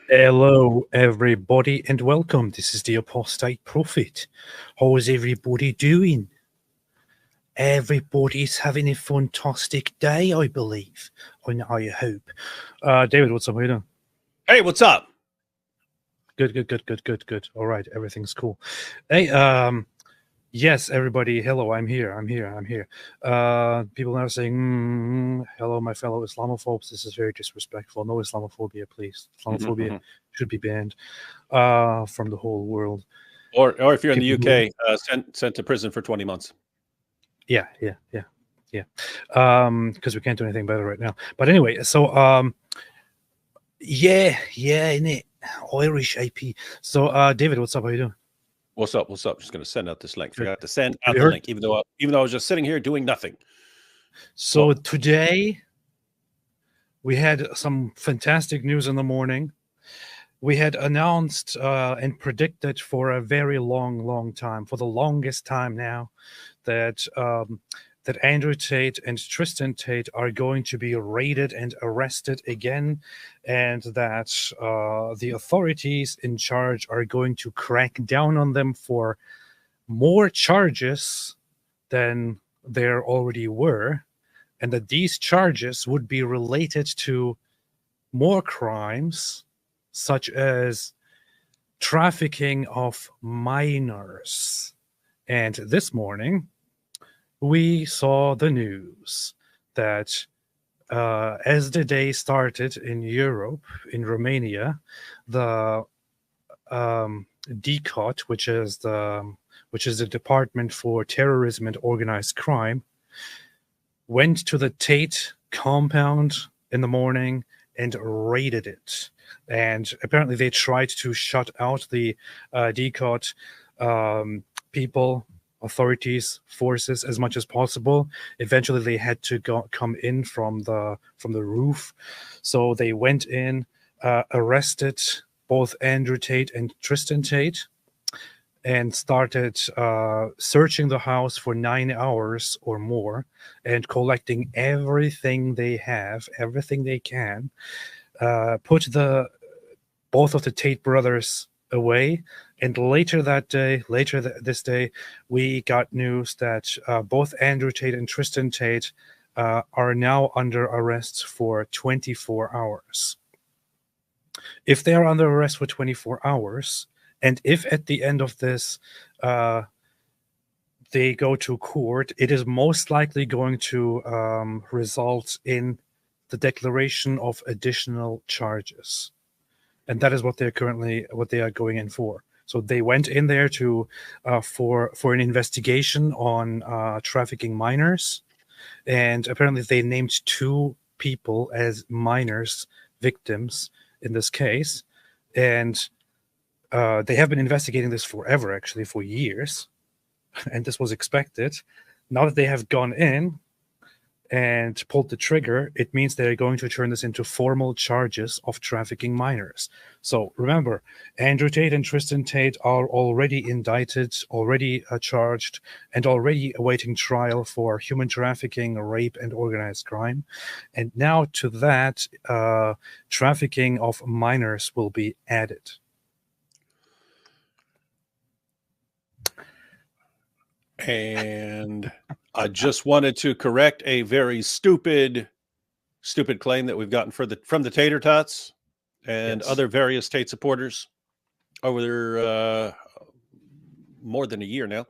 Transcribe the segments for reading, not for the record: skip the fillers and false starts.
Hello, everybody, and welcome. This is the Apostate Prophet. How is everybody doing? Everybody's having a fantastic day, I believe. I hope. David, what's up? How you doing? Hey, what's up? Good. All right, everything's cool. Hey, yes, everybody. Hello, I'm here. People now saying, hello, my fellow Islamophobes. This is very disrespectful. No Islamophobia, please. Islamophobia should be banned from the whole world. Or if you're in the UK, sent to prison for 20 months. Yeah. Because we can't do anything about it right now. But anyway, so innit? Irish AP. So David, what's up? How you doing? What's up? Just gonna send out this link. Forgot to send out the link, even though I was just sitting here doing nothing. So today we had some fantastic news in the morning. We had announced and predicted for a very long time, for the longest time now, that that Andrew Tate and Tristan Tate are going to be raided and arrested again, and that the authorities in charge are going to crack down on them for more charges than there already were, and that these charges would be related to more crimes, such as trafficking of minors. And this morning, we saw the news that as the day started in Europe, in Romania, the DCOT, which is the Department for Terrorism and Organized Crime, went to the Tate compound in the morning and raided it. And apparently they tried to shut out the DCOT people, authorities, forces as much as possible. Eventually they had to come in from the roof. So they went in, arrested both Andrew Tate and Tristan Tate, and started searching the house for 9 hours or more and collecting everything they have, everything they can. Put both of the Tate brothers away, and later this day, we got news that both Andrew Tate and Tristan Tate are now under arrest for 24 hours. If they are under arrest for 24 hours, and if at the end of this they go to court, it is most likely going to result in the declaration of additional charges. And that is what they are going in for. So they went in there to for an investigation on trafficking minors, and apparently they named 2 people as minors victims in this case, and they have been investigating this forever, actually for years, and this was expected. Now that they have gone in and pulled the trigger, it means they're going to turn this into formal charges of trafficking minors. So remember, Andrew Tate and Tristan Tate are already indicted, already charged, and already awaiting trial for human trafficking, rape, and organized crime. And now to that, trafficking of minors will be added. And I just wanted to correct a very stupid claim that we've gotten from the Tater Tots and other various Tate supporters over more than a year now.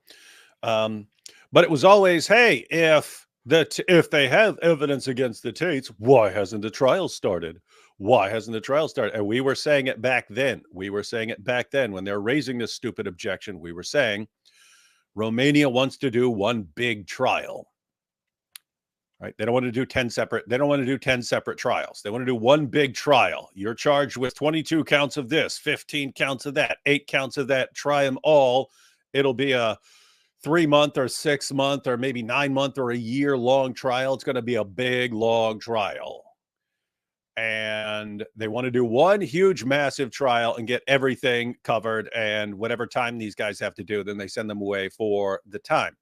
But it was always, hey, if they have evidence against the Tates, why hasn't the trial started? Why hasn't the trial started? And we were saying it back then. When they're raising this stupid objection. We were saying Romania wants to do one big trial, right? They don't want to do 10 separate. They don't want to do 10 separate trials. They want to do one big trial. You're charged with 22 counts of this, 15 counts of that, 8 counts of that. Try them all. It'll be a 3-month or 6-month or maybe 9-month or a year-long trial. It's going to be a big, long trial. And they want to do one huge, massive trial and get everything covered. And whatever time these guys have to do, then they send them away for the time,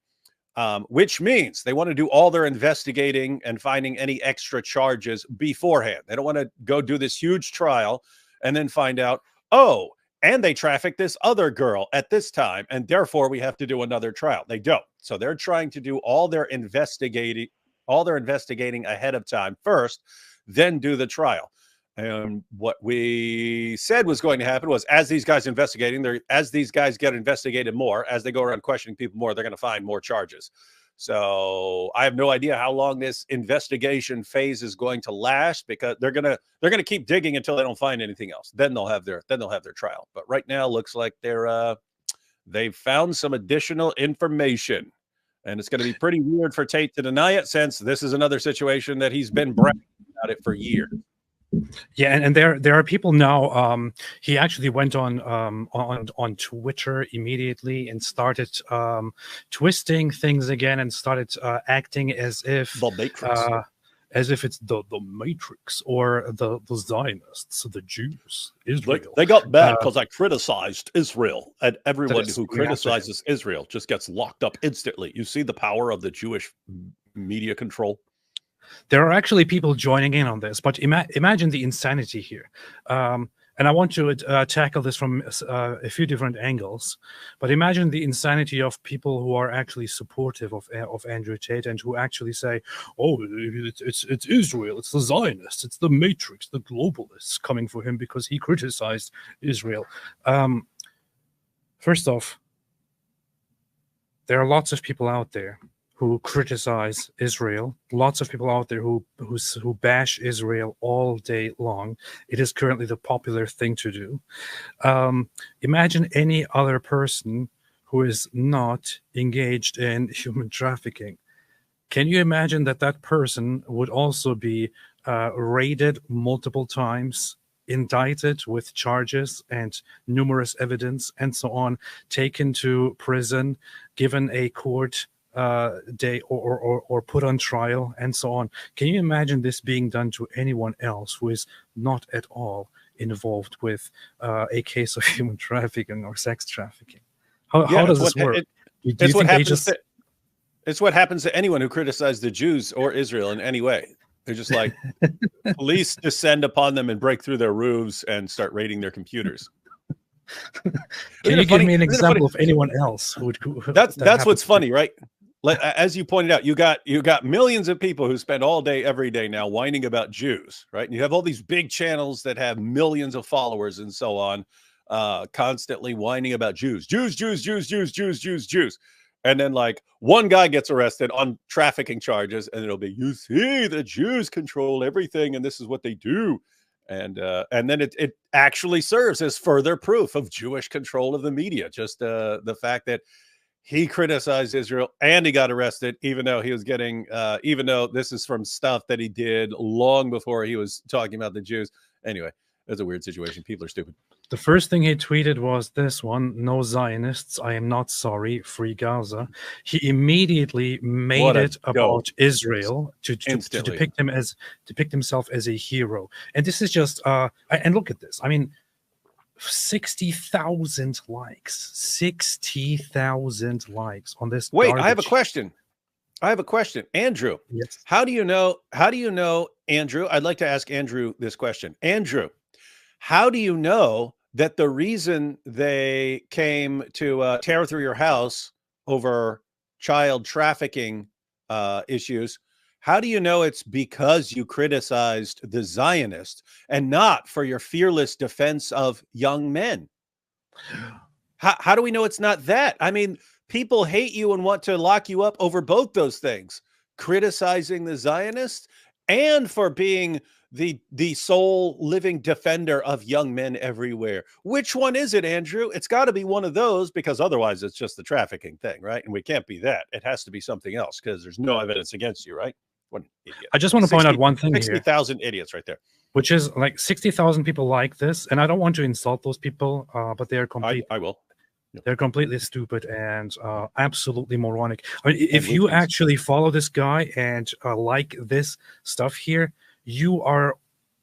which means they want to do all their investigating and finding any extra charges beforehand. They don't want to go do this huge trial and then find out, oh, and they trafficked this other girl at this time, and therefore we have to do another trial. They don't. So they're trying to do all their investigating ahead of time first, then do the trial. And what we said was going to happen was, as these guys as these guys get investigated more, as they go around questioning people more, they're going to find more charges. So I have no idea how long this investigation phase is going to last, because they're gonna keep digging until they don't find anything else. Then they'll have their trial. But right now, looks like they've found some additional information, and it's going to be pretty weird for Tate to deny it, since this is another situation that he's been bragging about it for years. Yeah, and there are people now. He actually went on Twitter immediately and started twisting things again, and started acting as if the Matrix, as if it's the Matrix or the Zionists, the Jews, Israel. They got bad because I criticized Israel, and everyone who criticizes Israel just gets locked up instantly. You see the power of the Jewish media control. There are actually people joining in on this, but imagine the insanity here. And I want to tackle this from a few different angles. But imagine the insanity of people who are actually supportive of Andrew Tate, and who actually say, "Oh, it's Israel, it's the Zionists, it's the Matrix, the globalists coming for him because he criticized Israel." First off, there are lots of people out there who criticize Israel, lots of people out there who bash Israel all day long. It is currently the popular thing to do. Imagine any other person who is not engaged in human trafficking. Can you imagine that person would also be raided multiple times, indicted with charges and numerous evidence and so on, taken to prison, given a court day or put on trial and so on? Can you imagine this being done to anyone else who is not at all involved with a case of human trafficking or sex trafficking? How does this work? It's what happens to anyone who criticizes the Jews or Israel in any way. They're just like, police descend upon them and break through their roofs and start raiding their computers. Can you give me an example of anyone else who would? That's what's funny, right? As you pointed out, you got millions of people who spend all day, every day now whining about Jews, right? And you have all these big channels that have millions of followers and so on, constantly whining about Jews. And then, like, one guy gets arrested on trafficking charges, and it'll be, you see, the Jews control everything, and this is what they do. And then it actually serves as further proof of Jewish control of the media. Just the fact that he criticized Israel and he got arrested, even though he was getting, even though this is from stuff that he did long before he was talking about the Jews. Anyway, it's a weird situation. People are stupid. The first thing he tweeted was this one: "No Zionists, I am not sorry, free Gaza." He immediately made it about Israel to depict himself as a hero. And this is just and look at this. I mean, 60,000 likes. 60,000 likes on this. Wait, I have a question. Andrew. Yes. How do you know, Andrew? I'd like to ask Andrew this question. Andrew, how do you know that the reason they came to tear through your house over child trafficking issues, how do you know it's because you criticized the Zionists and not for your fearless defense of young men? How do we know it's not that? I mean, people hate you and want to lock you up over both those things: criticizing the Zionists and for being the sole living defender of young men everywhere. Which one is it, Andrew? It's got to be one of those, because otherwise it's just the trafficking thing, right? And we can't be that. It has to be something else, because there's no evidence against you, right? What an idiot. I just want to point out one thing 60,000 idiots right there. Which is, like, 60,000 people like this, and I don't want to insult those people, but they are I will. They're completely stupid and absolutely moronic. I mean, if you actually follow this guy and like this stuff here, you are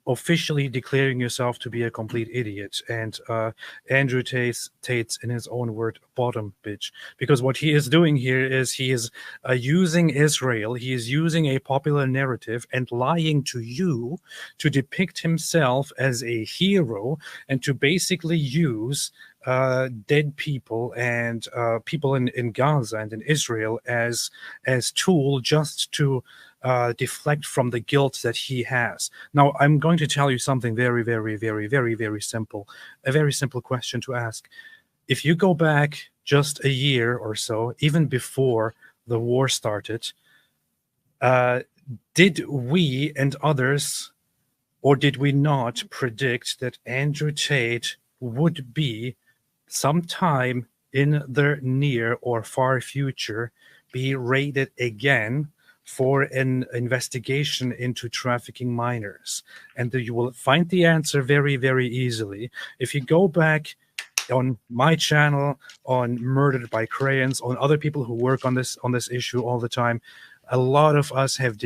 officially declaring yourself to be a complete idiot, and Andrew Tate's, in his own word, bottom bitch. Because what he is doing here is he is using Israel, he is using a popular narrative and lying to you to depict himself as a hero, and to basically use dead people and people in Gaza and in Israel as tool just to deflect from the guilt that he has. Now, I'm going to tell you something very, very, very, very, very simple. A very simple question to ask. If you go back just a year or so, even before the war started, did we and others, or did we not predict that Andrew Tate would be sometime in the near or far future be raided again for an investigation into trafficking minors? And you will find the answer very, very easily. If you go back on my channel, on Murdered by Crayons, on other people who work on this issue all the time, a lot of us have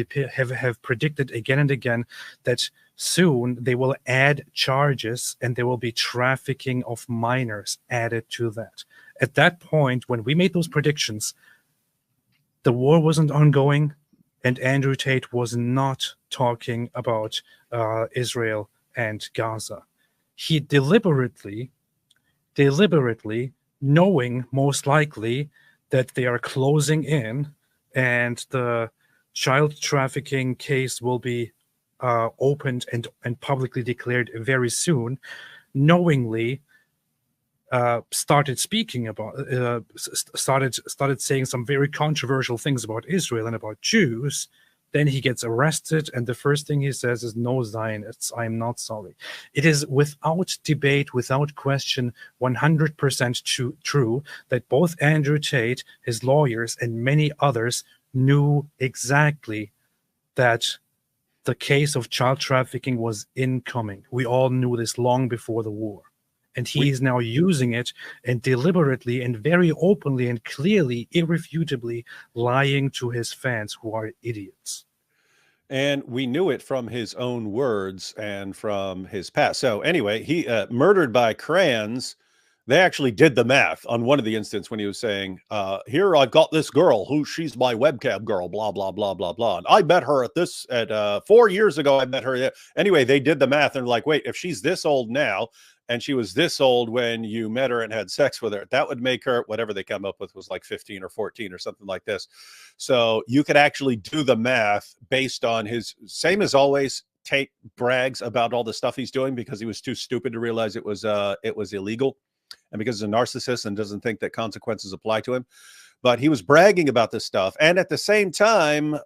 predicted again and again that soon they will add charges and there will be trafficking of minors added to that. At that point, when we made those predictions, the war wasn't ongoing, and Andrew Tate was not talking about Israel and Gaza. He deliberately, knowing most likely that they are closing in and the child trafficking case will be opened and publicly declared very soon, knowingly started speaking about, started saying some very controversial things about Israel and about Jews. Then he gets arrested, and the first thing he says is, "No Zionists, I am not sorry." It is without debate, without question, 100% true that both Andrew Tate, his lawyers, and many others knew exactly that the case of child trafficking was incoming. We all knew this long before the war. And he is now using it and deliberately and very openly and clearly, irrefutably lying to his fans who are idiots. And we knew it from his own words and from his past. So anyway, he Murdered by Crayons, they actually did the math on one of the instances when he was saying, here I've got this girl who she's my webcam girl, blah, blah, blah, blah, blah. And I met her at 4 years ago. I met her. Anyway, they did the math and like, wait, if she's this old now, and she was this old when you met her and had sex with her, that would make her, whatever they come up with was like 15 or 14 or something like this. So you could actually do the math based on his, same as always, Tate brags about all the stuff he's doing because he was too stupid to realize it was illegal, and because he's a narcissist and doesn't think that consequences apply to him. But he was bragging about this stuff. And at the same time,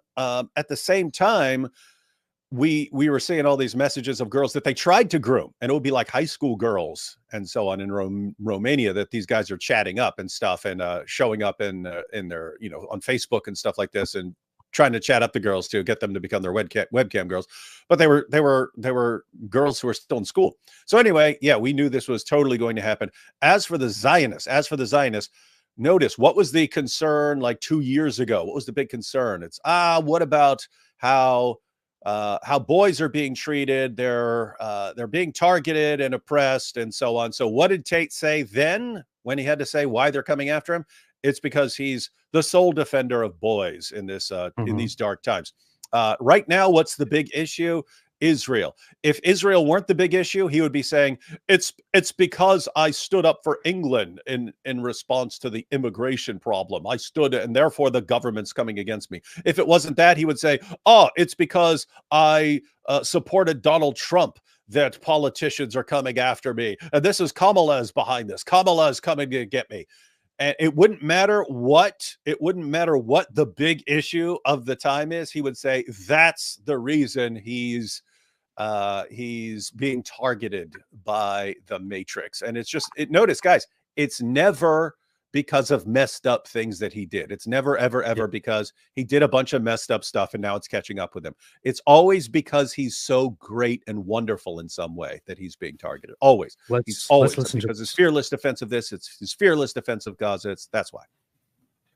we were seeing all these messages of girls that they tried to groom, and it would be like high school girls and so on in Romania, that these guys are chatting up and stuff and showing up in their, you know, on Facebook and stuff like this, and trying to chat up the girls to get them to become their webcam girls. But they were girls who were still in school. So anyway, yeah, we knew this was totally going to happen. As for the Zionists, notice what was the concern like 2 years ago? What was the big concern? It's what about how boys are being treated? They're being targeted and oppressed and so on. So what did Tate say then when he had to say why they're coming after him? It's because he's the sole defender of boys in this in these dark times. Right now, what's the big issue? Israel. If Israel weren't the big issue, he would be saying it's because I stood up for England in response to the immigration problem. I stood, and therefore the government's coming against me. If it wasn't that, he would say, oh, it's because I supported Donald Trump that politicians are coming after me. And this is Kamala's behind this. Kamala's coming to get me. And it wouldn't matter what the big issue of the time is. He would say that's the reason he's being targeted by the Matrix. And it's just, notice, guys, it's never because of messed up things that he did. It's never, ever, ever because he did a bunch of messed up stuff and now it's catching up with him. It's always because he's so great and wonderful in some way that he's being targeted. Always. He's always, because his fearless defense of this, it's his fearless defense of Gaza. That's why.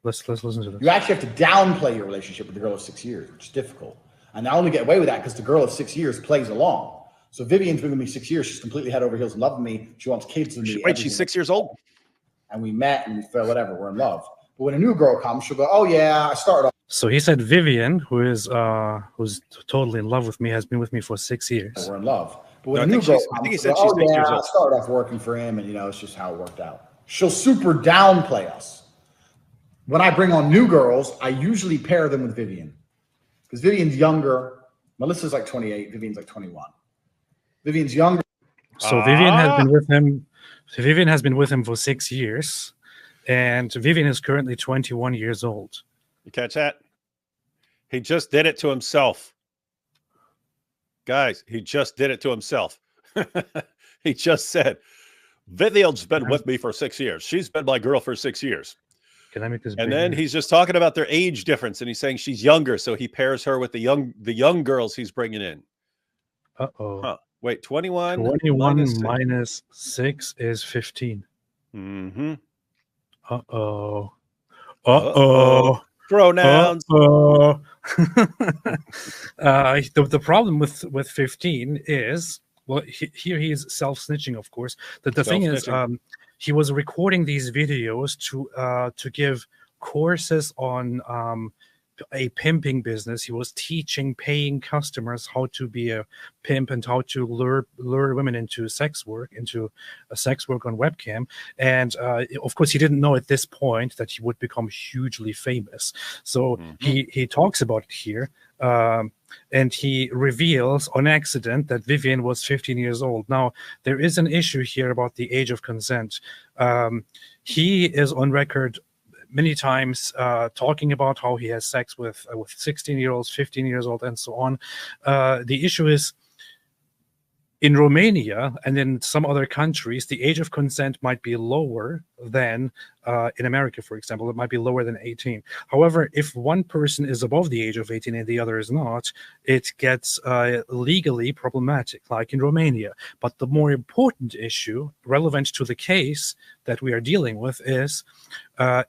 Let's listen to this. You actually have to downplay your relationship with the girl of 6 years, which is difficult. And I only get away with that because the girl of 6 years plays along. So Vivian's been with me 6 years. She's completely head over heels in love with me. She wants kids with me. Wait, she's 6 years old? And we met and we fell, whatever, we're in love. But when a new girl comes, she'll go, oh yeah, I started off. So he said Vivian, who's totally in love with me, has been with me for 6 years. We're in love. But when a new girl comes, she'll go, oh yeah, I started off working for him, and it's just how it worked out. She'll super downplay us. When I bring on new girls, I usually pair them with Vivian. Because Vivian's younger. Melissa's like 28, Vivian's like 21. Vivian's younger. So Vivian has been with him. Vivian has been with him for 6 years, and Vivian is currently 21 years old. You catch that? He just did it to himself. Guys, he just did it to himself. He just said, Vivian's been with me for 6 years. She's been my girl for 6 years. Can I make this? And then he's just talking about their age difference, and he's saying she's younger, so he pairs her with the young girls he's bringing in. Uh-oh. Huh. Wait, 21? 21 minus 6 is 15. Mm-hmm. Uh-oh. Uh-oh. Pronouns. The problem with 15 is, well, here he is self-snitching, of course. The thing is, he was recording these videos to give courses on a pimping business. He was teaching paying customers how to be a pimp and how to lure women into sex work on webcam. And of course, he didn't know at this point that he would become hugely famous. So he talks about it here. And he reveals on accident that Vivian was 15 years old. Now, there is an issue here about the age of consent. He is on record many times talking about how he has sex with 16-year-olds, 15 years old, and so on. The issue is, in Romania and in some other countries, the age of consent might be lower than in America, for example. It might be lower than 18. However, if one person is above the age of 18 and the other is not, it gets legally problematic, like in Romania. But the more important issue relevant to the case that we are dealing with is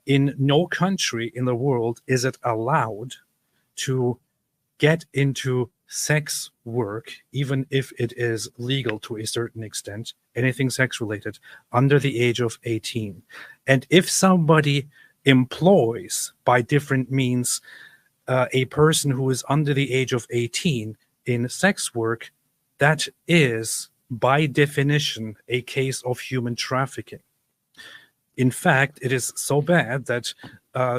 in no country in the world is it allowed to get into sex work, even if it is legal to a certain extent, anything sex related, under the age of 18. And if somebody employs by different means a person who is under the age of 18 in sex work, that is by definition a case of human trafficking. In fact, it is so bad that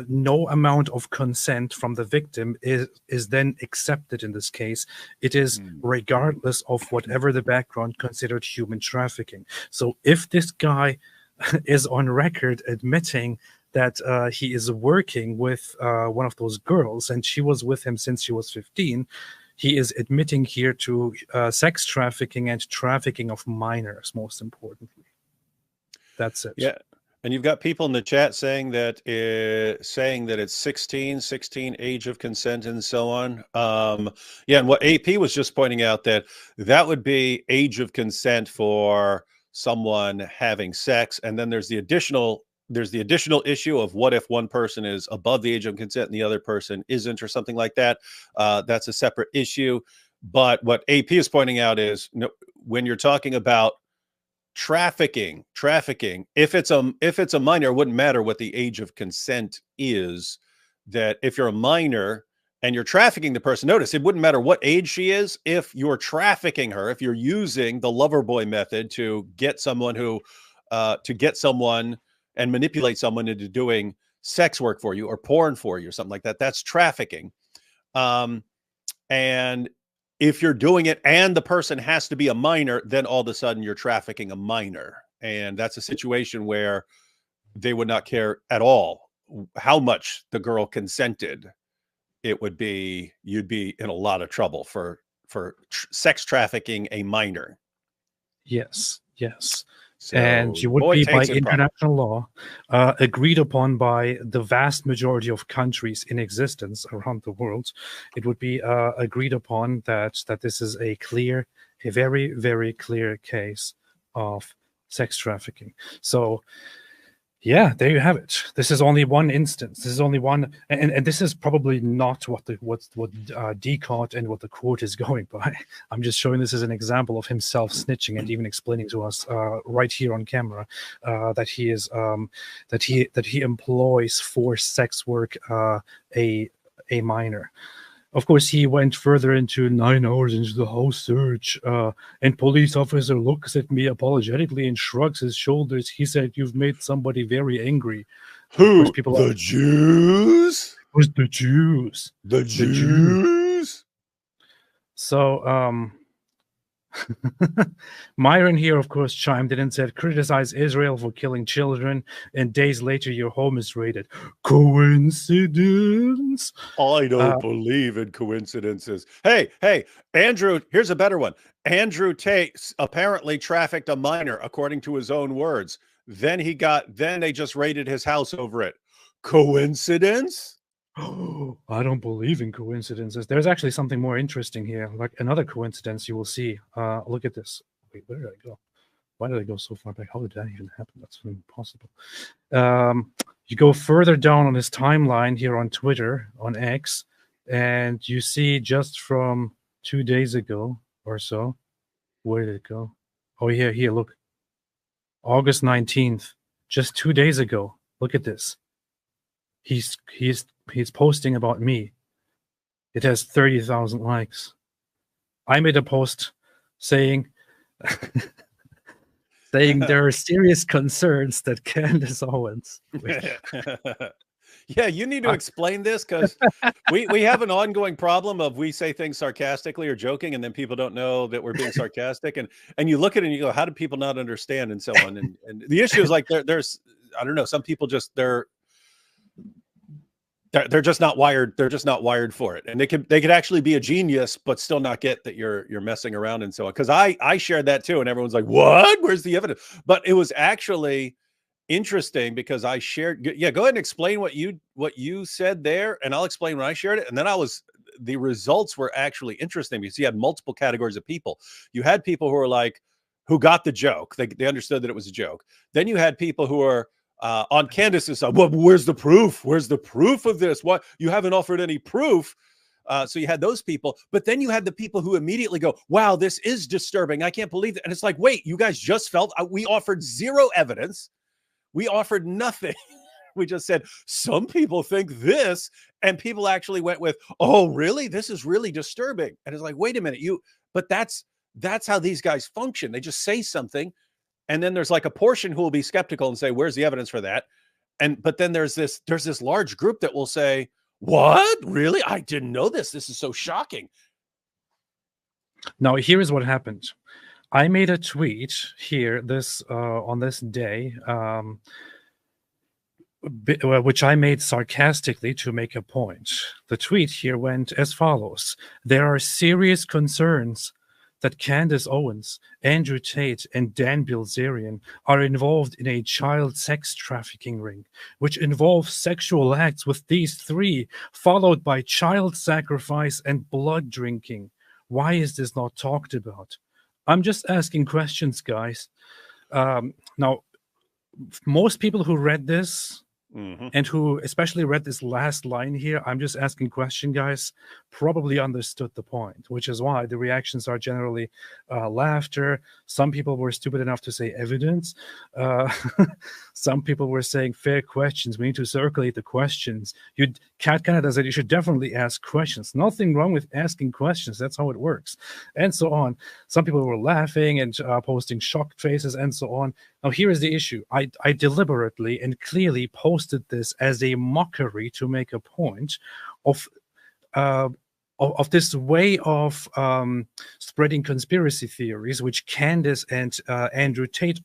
no amount of consent from the victim is then accepted in this case. It is regardless of whatever the background considered human trafficking. So if this guy is on record admitting that he is working with one of those girls and she was with him since she was 15, he is admitting here to sex trafficking and trafficking of minors, most importantly. That's it. Yeah. And you've got people in the chat saying that it's 16 age of consent and so on. Yeah, and what AP was just pointing out, that would be age of consent for someone having sex, and then there's the additional issue of what if one person is above the age of consent and the other person isn't, or something like that. That's a separate issue. But what AP is pointing out is, when you're talking about trafficking, if it's a minor, it wouldn't matter what the age of consent is. That if you're a minor and you're trafficking the person, notice it wouldn't matter what age she is. If you're trafficking her, if you're using the lover boy method to get someone and manipulate someone into doing sex work for you or porn for you or something like that, that's trafficking. And if you're doing it and the person has to be a minor, then all of a sudden you're trafficking a minor. And that's a situation where they would not care at all how much the girl consented. You'd be in a lot of trouble for sex trafficking a minor. Yes. So, and you would be, by international law, agreed upon by the vast majority of countries in existence around the world. It would be agreed upon that this is a very, very clear case of sex trafficking. So Yeah, there you have it. This is only one instance. This is only one, and this is probably not what Decaught and what the court is going by. I'm just showing this as an example of himself snitching and even explaining to us right here on camera that he is that he employs for sex work a minor. Of course, he went further into 9 hours into the house search, and police officer looks at me apologetically and shrugs his shoulders. He said, "You've made somebody very angry." Who? The Jews? It was the Jews. The Jews? So, Myron here, of course, chimed in and said, "Criticize Israel for killing children, and days later your home is raided." Coincidence? I don't believe in coincidences. Hey, Andrew, here's a better one. Andrew Tate apparently trafficked a minor, according to his own words. Then they just raided his house over it. Coincidence? I don't believe in coincidences. There's actually something more interesting here, like another coincidence you will see. Look at this. Wait, where did I go? Why did I go so far back? How did that even happen? That's impossible. You go further down on his timeline here on Twitter, on X, and you see just from 2 days ago or so. Where did it go? Oh, here, look. August 19th, just 2 days ago. Look at this. He's posting about me. It has 30,000 likes. I made a post saying there are serious concerns that Candace Owens. Yeah, you need to explain this, because we have an ongoing problem of we say things sarcastically or joking, and then people don't know that we're being sarcastic, and you look at it and you go, how do people not understand, and so on. And the issue is like there's I don't know, some people just they're just not wired. They're just not wired for it, and they could actually be a genius, but still not get that you're messing around and so on. Because I shared that too, and everyone's like, "What? Where's the evidence?" But it was actually interesting because I shared. Yeah, go ahead and explain what you said there, and I'll explain when I shared it. And then the results were actually interesting because you had multiple categories of people. You had people who were like, who got the joke. They understood that it was a joke. Then you had people who are on Candace's side. Well, where's the proof? Where's the proof of this? What, you haven't offered any proof? So you had those people, but then you had the people who immediately go, "Wow, this is disturbing. I can't believe it." And it's like, wait, you guys just felt we offered zero evidence. We offered nothing. We just said, some people think this, and people actually went with, "Oh, really? This is really disturbing." And it's like, wait a minute, but that's how these guys function. They just say something, and then there's like a portion who will be skeptical and say, "Where's the evidence for that?" But then there's this large group that will say, "What? Really? I didn't know this. This is so shocking." Now, here is what happened. I made a tweet here on this day, which I made sarcastically to make a point. The tweet here went as follows: "There are serious concerns that Candace Owens, Andrew Tate, and Dan Bilzerian are involved in a child sex trafficking ring, which involves sexual acts with these three, followed by child sacrifice and blood drinking. Why is this not talked about?" I'm just asking questions, guys. Now, most people who read this and who especially read this last line here, I'm just asking question, guys, probably understood the point, which is why the reactions are generally laughter. Some people were stupid enough to say evidence. Some people were saying fair questions. We need to circulate the questions. Cat Canada said you should definitely ask questions. Nothing wrong with asking questions. That's how it works, and so on. Some people were laughing and posting shocked faces and so on. Now, here is the issue. I deliberately and clearly posted this as a mockery to make a point of this way of spreading conspiracy theories, which Candace and Andrew Tate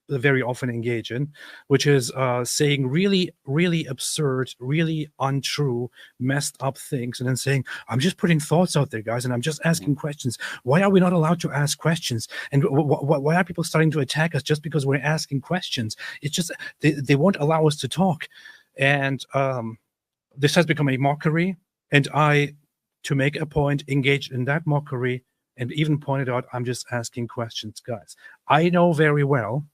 very often engage in, which is saying really, really absurd, really untrue, messed up things, and then saying, "I'm just putting thoughts out there, guys, and I'm just asking questions. Why are we not allowed to ask questions? And why are people starting to attack us just because we're asking questions? It's just they won't allow us to talk." And this has become a mockery, and I, to make a point, engaged in that mockery and even pointed out, I'm just asking questions, guys. I know very well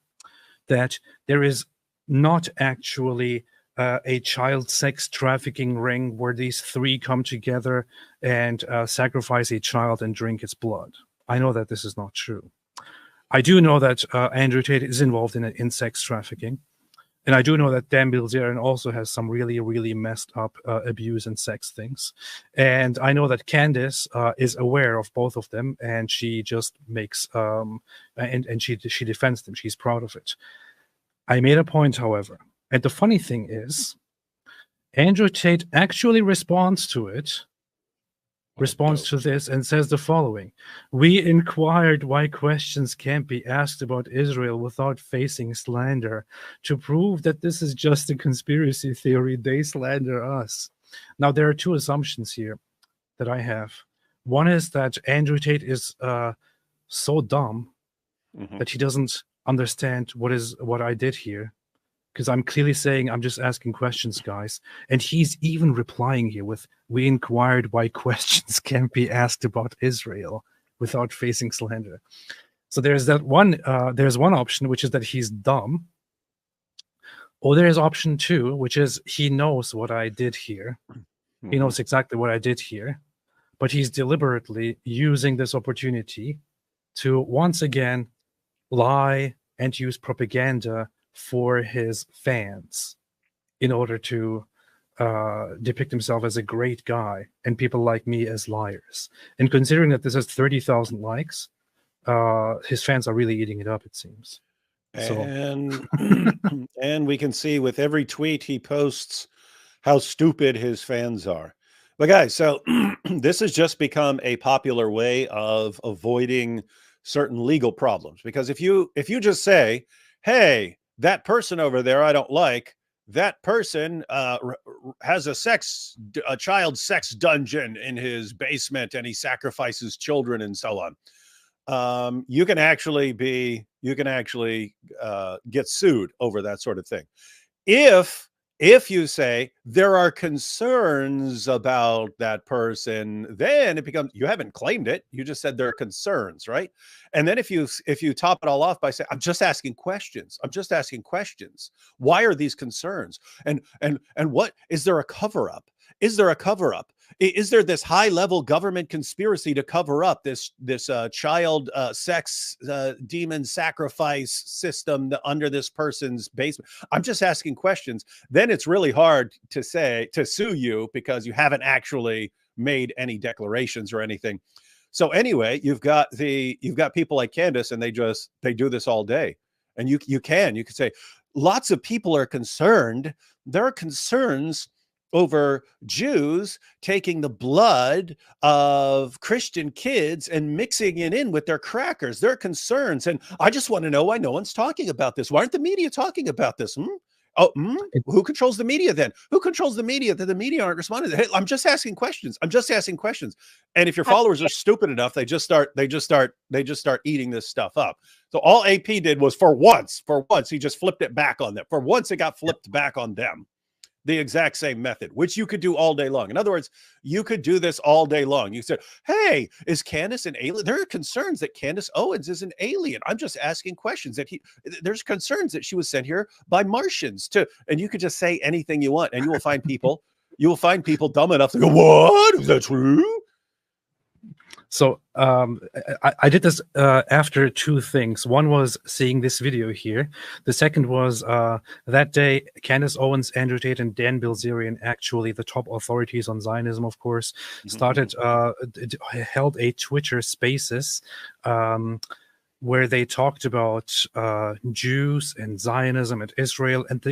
that there is not actually a child sex trafficking ring where these three come together and sacrifice a child and drink its blood. I know that this is not true. I do know that Andrew Tate is involved in sex trafficking. And I do know that Dan Bilzerian also has some really, really messed up abuse and sex things. And I know that Candace is aware of both of them, and she just makes, and she defends them. She's proud of it. I made a point, however. And the funny thing is, Andrew Tate actually responds to it, responds to this, and says the following: "We inquired why questions can't be asked about Israel without facing slander. To prove that this is just a conspiracy theory, they slander us." Now, there are two assumptions here that I have. One is that Andrew Tate is so dumb that he doesn't understand what I did here, because I'm clearly saying I'm just asking questions, guys. And he's even replying here with, "We inquired why questions can't be asked about Israel without facing slander." So there's that one, there's one option, which is that he's dumb. Or there's option two, which is he knows what I did here. He knows exactly what I did here, but he's deliberately using this opportunity to once again lie and use propaganda for his fans in order to depict himself as a great guy and people like me as liars. And considering that this has 30,000 likes, his fans are really eating it up, it seems. And and we can see with every tweet he posts how stupid his fans are. But guys, so this has just become a popular way of avoiding certain legal problems, because if you just say, "Hey, that person over there I don't like, that person has a child sex dungeon in his basement and he sacrifices children," and so on, you can actually get sued over that sort of thing. If you say there are concerns about that person, then it becomes, you haven't claimed it. You just said there are concerns, right? And then if you top it all off by saying, "I'm just asking questions. I'm just asking questions. Why are these concerns? And what is there a cover up? Is there a cover up? Is there this high level government conspiracy to cover up this child sex demon sacrifice system under this person's basement?" I'm just asking questions. Then it's really hard to sue you because you haven't actually made any declarations or anything. So anyway, you've got people like Candace, and they do this all day. And you can say lots of people are concerned. There are concerns over Jews taking the blood of Christian kids and mixing it in with their crackers. There are concerns. And I just want to know why no one's talking about this. Why aren't the media talking about this? Who controls the media then? Who controls the media that the media aren't responding? Hey, I'm just asking questions. I'm just asking questions. And if your followers are stupid enough, they just start eating this stuff up. So all AP did was for once, he just flipped it back on them. For once, it got flipped back on them. The exact same method, which you could do all day long. In other words, you could do this all day long. You said, "Hey, is Candace an alien?" There are concerns that Candace Owens is an alien. I'm just asking questions. There's concerns that she was sent here by Martians and you could just say anything you want, and you will find people dumb enough to go, "What? Is that true?" So I did this after two things. One was seeing this video here. The second was that day, Candace Owens, Andrew Tate, and Dan Bilzerian, actually the top authorities on Zionism, of course, held a Twitter Spaces where they talked about Jews and Zionism and Israel, and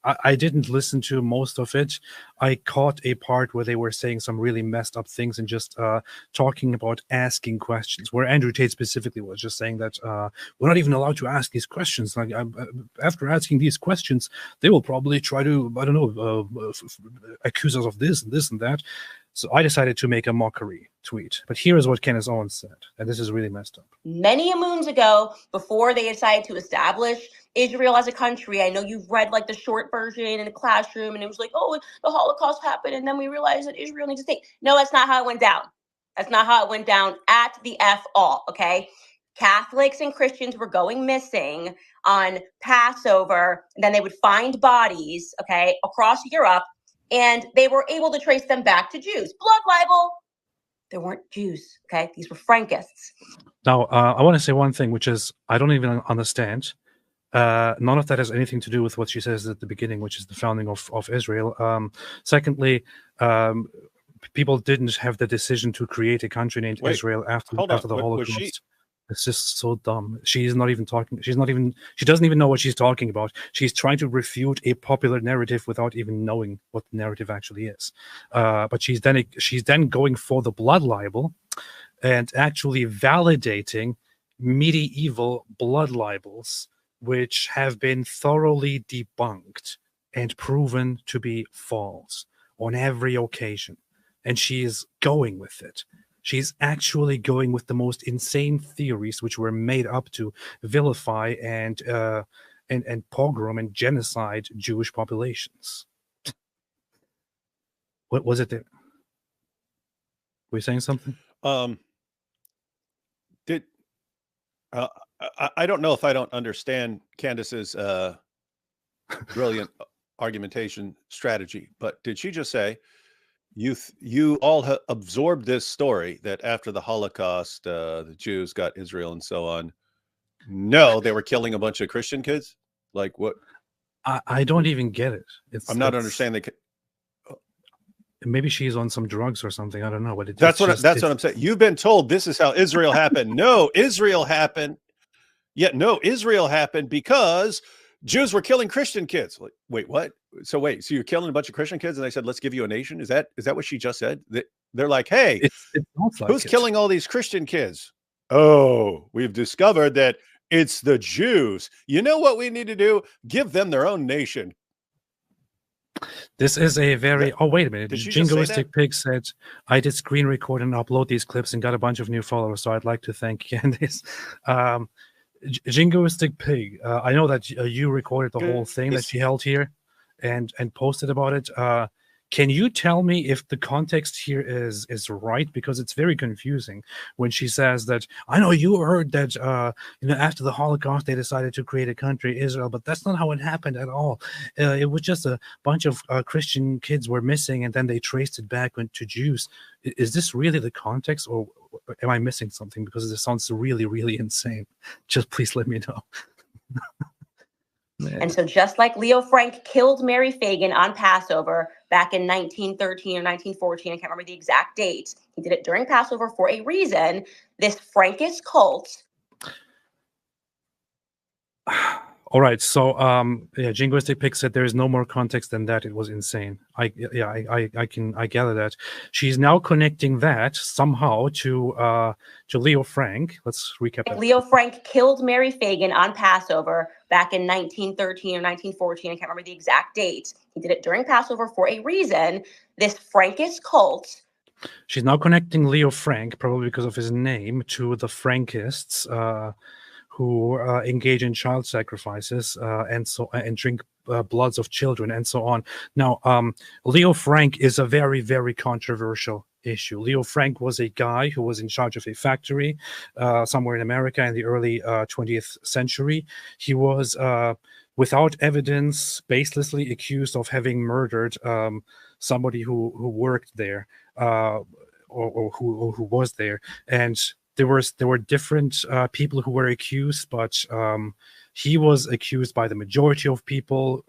I didn't listen to most of it. I caught a part where they were saying some really messed up things and just talking about asking questions, where Andrew Tate specifically was just saying that we're not even allowed to ask these questions. Like, after asking these questions, they will probably try to, I don't know, accuse us of this and this and that. So I decided to make a mockery tweet. But here is what Candace Owens said, and this is really messed up. Many moons ago, before they decided to establish Israel as a country, I know you've read like the short version in the classroom, and it was like, "Oh, the Holocaust happened, and then we realized that Israel needs a state." No, that's not how it went down. That's not how it went down at the F all, okay? Catholics and Christians were going missing on Passover. And then they would find bodies, okay, across Europe, and they were able to trace them back to Jews. Blood libel. They weren't Jews, okay? These were Frankists. Now, I want to say one thing, which is I don't even understand. None of that has anything to do with what she says at the beginning, which is the founding of Israel. Secondly, people didn't have the decision to create a country named Israel after the Holocaust. It's just so dumb. She's not even talking. She doesn't even know what she's talking about. She's trying to refute a popular narrative without even knowing what the narrative actually is. But she's then going for the blood libel and actually validating medieval blood libels, which have been thoroughly debunked and proven to be false on every occasion. And she is going with it. She's actually going with the most insane theories which were made up to vilify and pogrom and genocide Jewish populations. What was it there? Were you saying something? I don't know if I don't understand Candace's brilliant argumentation strategy, but did she just say you all absorbed this story that after the Holocaust, the Jews got Israel and so on? No, they were killing a bunch of Christian kids. Like what? I don't even get it. I'm not understanding. Maybe she's on some drugs or something. I don't know. But that's what I'm saying. You've been told this is how Israel happened. No, Israel happened. Yet no, Israel happened because Jews were killing Christian kids. Like, wait, what? So you're killing a bunch of Christian kids, and they said, "Let's give you a nation." Is that what she just said? They're like, "Hey, who's killing all these Christian kids?" Oh, we've discovered that it's the Jews. You know what we need to do? Give them their own nation. This is a very... Oh, wait a minute. Jingoistic Pig said, I did screen record and upload these clips and got a bunch of new followers, so I'd like to thank Candace. Jingoistic Pig, I know that you recorded the whole thing that she held here and posted about it. Can you tell me if the context here is right? Because it's very confusing when she says that, I know you heard that after the Holocaust they decided to create a country, Israel, but that's not how it happened at all. It was just a bunch of Christian kids were missing, and then they traced it back to Jews. Is this really the context, or am I missing something? Because this sounds really, really insane. Just please let me know. And so just like Leo Frank killed Mary Fagan on Passover back in 1913 or 1914, I can't remember the exact date, he did it during Passover for a reason. This Frankist cult. All right, so Jingoistic Pig said there is no more context than that. It was insane. I gather that. She's now connecting that somehow to Leo Frank. Let's recap that. Leo Frank killed Mary Fagan on Passover back in 1913 or 1914. I can't remember the exact date. He did it during Passover for a reason. This Frankist cult. She's now connecting Leo Frank, probably because of his name, to the Frankists, who engage in child sacrifices and drink bloods of children and so on. Now, Leo Frank is a very, very controversial issue. Leo Frank was a guy who was in charge of a factory somewhere in America in the early 20th century. He was, without evidence, baselessly accused of having murdered somebody who worked there or who was there. And there were different people who were accused, but he was accused by the majority of people.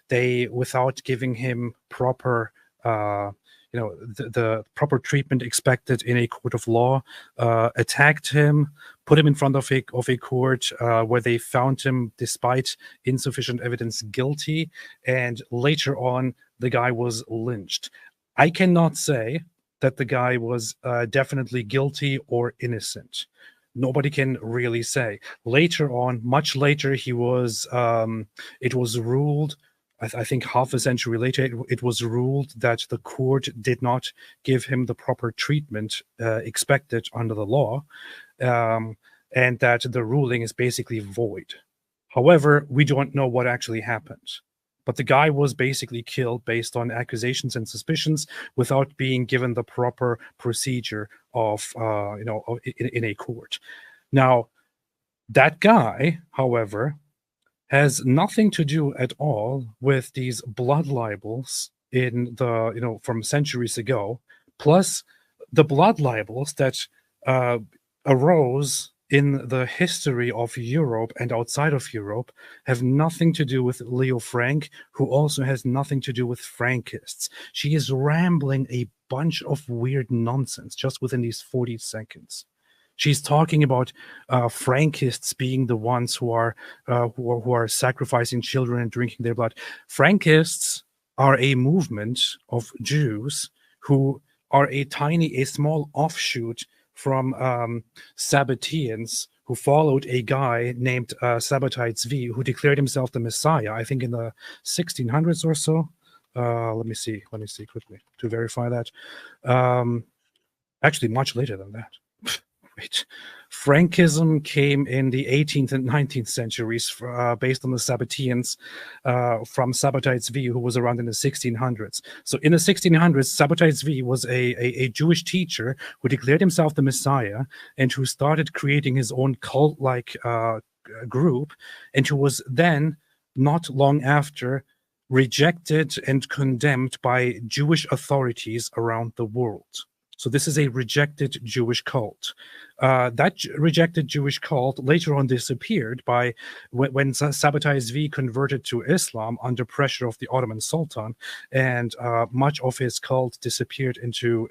They, without giving him proper, the proper treatment expected in a court of law, attacked him, put him in front of a court where they found him, despite insufficient evidence, guilty. And later on, the guy was lynched. I cannot say that the guy was definitely guilty or innocent. Nobody can really say. Later on, much later, he was. It was ruled, I think half a century later, it was ruled that the court did not give him the proper treatment expected under the law, and that the ruling is basically void. However, we don't know what actually happened. But the guy was basically killed based on accusations and suspicions without being given the proper procedure of, in a court. Now, that guy, however, has nothing to do at all with these blood libels in the, from centuries ago, plus the blood libels that arose in the history of Europe and outside of Europe have nothing to do with Leo Frank, who also has nothing to do with Frankists. She is rambling a bunch of weird nonsense just within these 40 seconds. She's talking about Frankists being the ones who are sacrificing children and drinking their blood. Frankists are a movement of Jews who are a small offshoot from Sabbateans who followed a guy named Sabbatai Tzvi, who declared himself the Messiah, I think in the 1600s or so. Let me see quickly to verify that. Actually, much later than that. Wait. Frankism came in the 18th and 19th centuries based on the Sabbateans from Sabbatai Tzvi, who was around in the 1600s. So in the 1600s, Sabbatai Tzvi was a Jewish teacher who declared himself the Messiah and who started creating his own cult-like group, and who was then, not long after, rejected and condemned by Jewish authorities around the world. So this is a rejected Jewish cult. That rejected Jewish cult later on disappeared when Sabbatai Tzvi converted to Islam under pressure of the Ottoman Sultan, and much of his cult disappeared into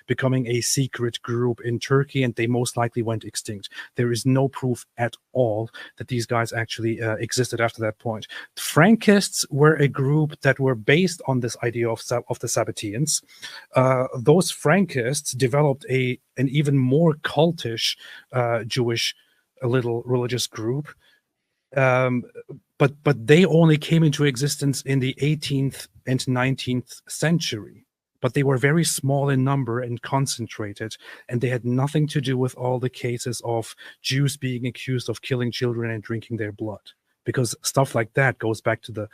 becoming a secret group in Turkey, and they most likely went extinct. There is no proof at all that these guys actually existed after that point. The Frankists were a group that were based on this idea of the Sabbateans. Those Frankists developed an even more cultish Jewish little religious group, but they only came into existence in the 18th and 19th century. But they were very small in number and concentrated, and they had nothing to do with all the cases of Jews being accused of killing children and drinking their blood, because stuff like that goes back to the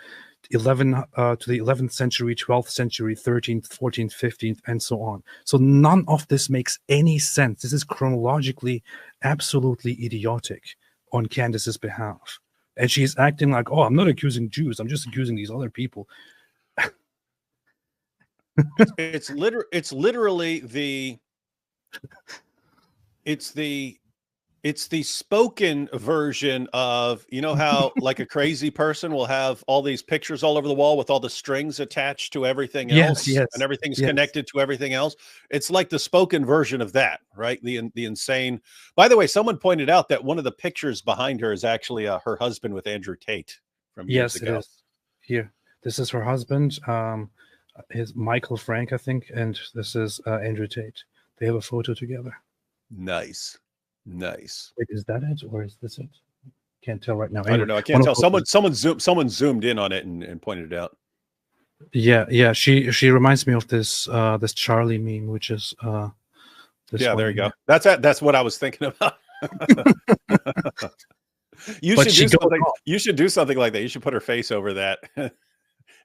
11th century, 12th century, 13th, 14th, 15th, and so on. So none of this makes any sense. This is chronologically absolutely idiotic on Candace's behalf. And she's acting like, oh, I'm not accusing Jews. I'm just accusing these other people. It's literally it's the spoken version of, you know how like a crazy person will have all these pictures all over the wall with all the strings attached to everything else, yes, and everything's connected to everything else. It's like the spoken version of that, right? The insane. By the way, someone pointed out that one of the pictures behind her is actually her husband with Andrew Tate from years ago. It is. Here, this is her husband, his Michael Frank, I think, and this is Andrew Tate. They have a photo together. Nice. Wait, is that it, or is this it? Can't tell right now. Anyway, I don't know. I can't tell. Someone zoomed in on it and pointed it out. Yeah. She reminds me of this this Charlie meme, which is this yeah. one There you here. go. That's what I was thinking about. You should do something like that. You should put her face over that,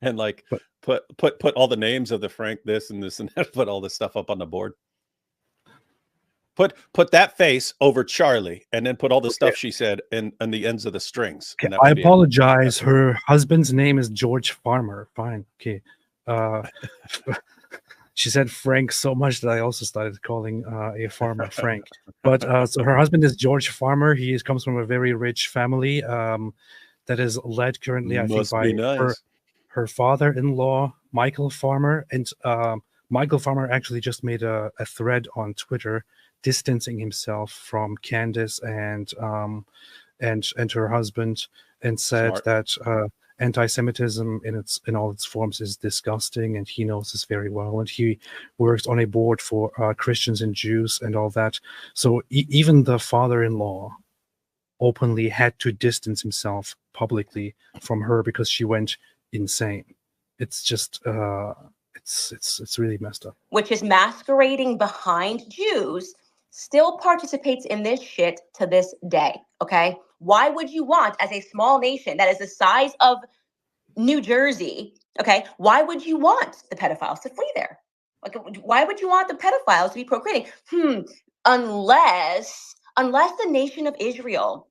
and like put all the names of the Frank this and this and that. Put all this stuff up on the board. Put that face over Charlie, and then put all the stuff she said and the ends of the strings. Okay, I apologize. Her husband's name is George Farmer. Fine. Okay. She said Frank so much that I also started calling a farmer Frank. But so her husband is George Farmer. He comes from a very rich family that is led currently, I think, by her father-in-law, Michael Farmer. And Michael Farmer actually just made a thread on Twitter distancing himself from Candace and her husband, and said that anti-Semitism in all its forms is disgusting, and he knows this very well, and he works on a board for Christians and Jews and all that. So even the father-in-law openly had to distance himself publicly from her because she went insane. It's just it's really messed up. Which is masquerading behind Jews, still participates in this shit to this day, okay? Why would you want, as a small nation that is the size of New Jersey, okay, why would you want the pedophiles to flee there? Like, why would you want the pedophiles to be procreating? Unless unless the nation of Israel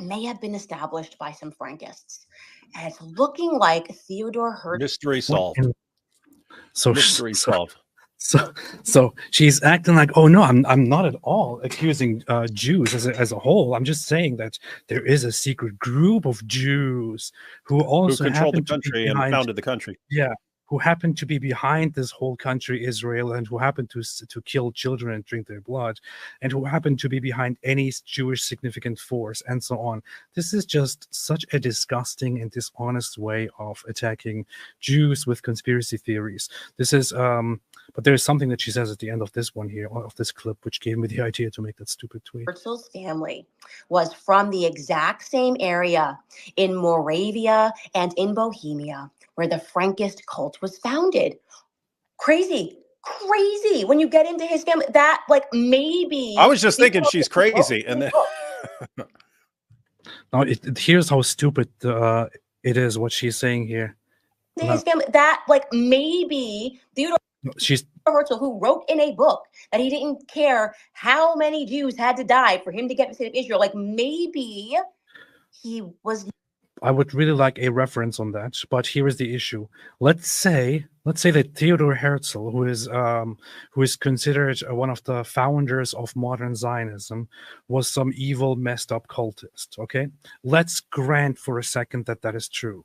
may have been established by some Frankists. And it's looking like Theodore Herzl. Mystery solved. So mystery solved. So she's acting like, oh no, I'm not at all accusing Jews as a whole. I'm just saying that there is a secret group of Jews who also controlled the country and founded the country. Yeah, who happen to be behind this whole country, Israel, and who happen to kill children and drink their blood, and who happen to be behind any Jewish significant force, and so on. This is just such a disgusting and dishonest way of attacking Jews with conspiracy theories. This is, but there's something that she says at the end of this one here, of this clip, which gave me the idea to make that stupid tweet. Herzl's family was from the exact same area in Moravia and in Bohemia, where the Frankist cult was founded. Crazy when you get into his family. That, like, maybe I was just thinking she's crazy, and then now here's how stupid it is what she's saying here. His family, that, like, maybe Theodore Herzl, who wrote in a book that he didn't care how many Jews had to die for him to get the state of Israel, like, maybe he was. I would really like a reference on that, but here is the issue. Let's say that Theodor Herzl, who is considered one of the founders of modern Zionism, was some evil, messed up cultist. Okay, let's grant for a second that that is true.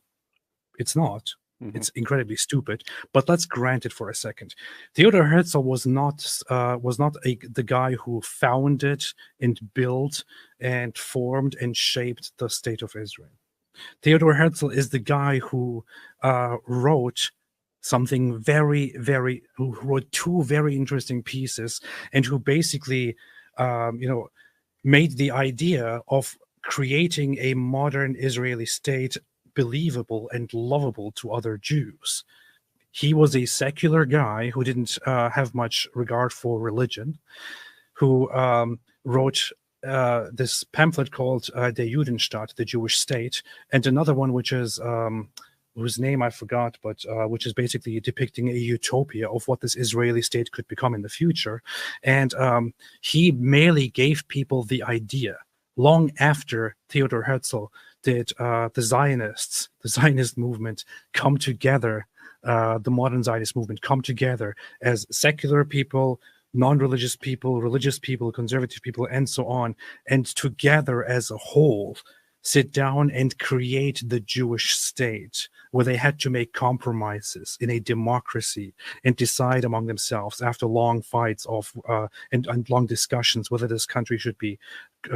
It's not. It's incredibly stupid, but let's grant it for a second. Theodor Herzl was not the guy who founded and built and formed and shaped the state of Israel. Theodor Herzl is the guy who wrote something who wrote two very interesting pieces, and who basically, made the idea of creating a modern Israeli state believable and lovable to other Jews. He was a secular guy who didn't have much regard for religion, who wrote this pamphlet called Der Judenstaat, the Jewish state, and another one which is whose name I forgot, but which is basically depicting a utopia of what this Israeli state could become in the future. And he merely gave people the idea. Long after Theodor Herzl did the Zionist movement come together, the modern Zionist movement come together as secular people, non-religious people, religious people, conservative people, and so on, and together as a whole sit down and create the Jewish state, where they had to make compromises in a democracy and decide among themselves after long fights and long discussions whether this country should be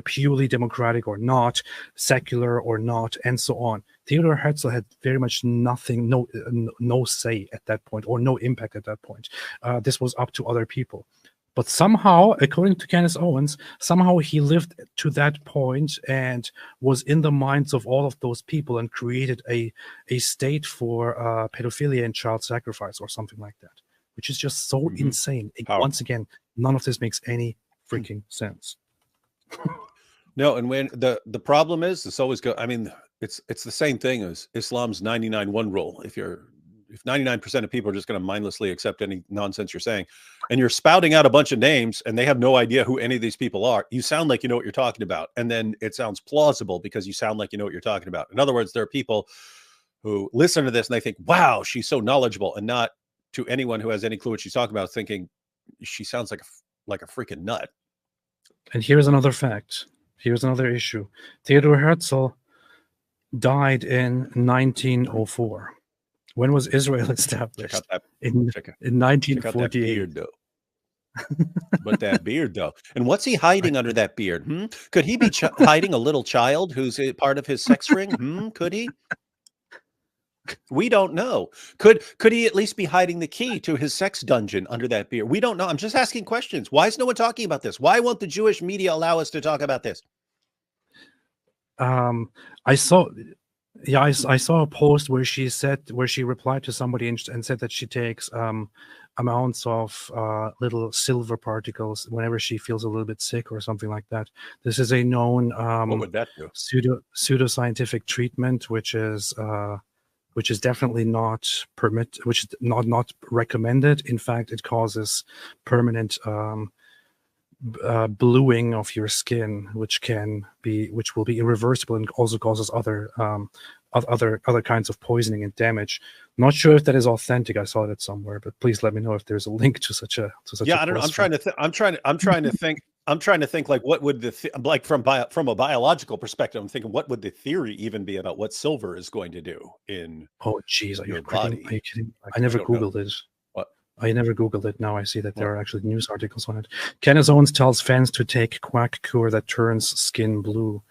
purely democratic or not, secular or not, and so on. Theodor Herzl had very much nothing, no say at that point, or no impact at that point. This was up to other people. But somehow, according to Candace Owens, somehow he lived to that point and was in the minds of all of those people and created a state for pedophilia and child sacrifice or something like that, which is just so insane. Once again, none of this makes any freaking sense. No, and when the problem is, it's always I mean, it's the same thing as Islam's 99-1 rule. If 99% of people are just going to mindlessly accept any nonsense you're saying, and you're spouting out a bunch of names and they have no idea who any of these people are, you sound like you know what you're talking about. And then it sounds plausible because you sound like you know what you're talking about. In other words, there are people who listen to this and they think, wow, she's so knowledgeable, and not to anyone who has any clue what she's talking about, thinking she sounds like a freaking nut. And here's another fact. Here's another issue. Theodor Herzl died in 1904. When was Israel established? In 1948. But that beard, though. And what's he hiding under that beard? Could he be hiding a little child who's a part of his sex ring? Could he? We don't know. Could he at least be hiding the key to his sex dungeon under that beard? We don't know. I'm just asking questions. Why is no one talking about this? Why won't the Jewish media allow us to talk about this? I saw a post where she replied to somebody and said that she takes amounts of little silver particles whenever she feels a little bit sick or something like that. This is a known what would that do? pseudoscientific treatment, which is definitely not not recommended. In fact, it causes permanent bluing of your skin, which will be irreversible and also causes other kinds of poisoning and damage. Not sure if that is authentic. I saw that somewhere, but please let me know if there's a link to such a I don't know. I'm trying to think like what would like from a biological perspective. I'm thinking what would the theory even be about what silver is going to do in geez, your body? Are you kidding? I never Googled it. What? I never Googled it. Now I see that there are actually news articles on it. Kenneth Owens tells fans to take quack cure that turns skin blue.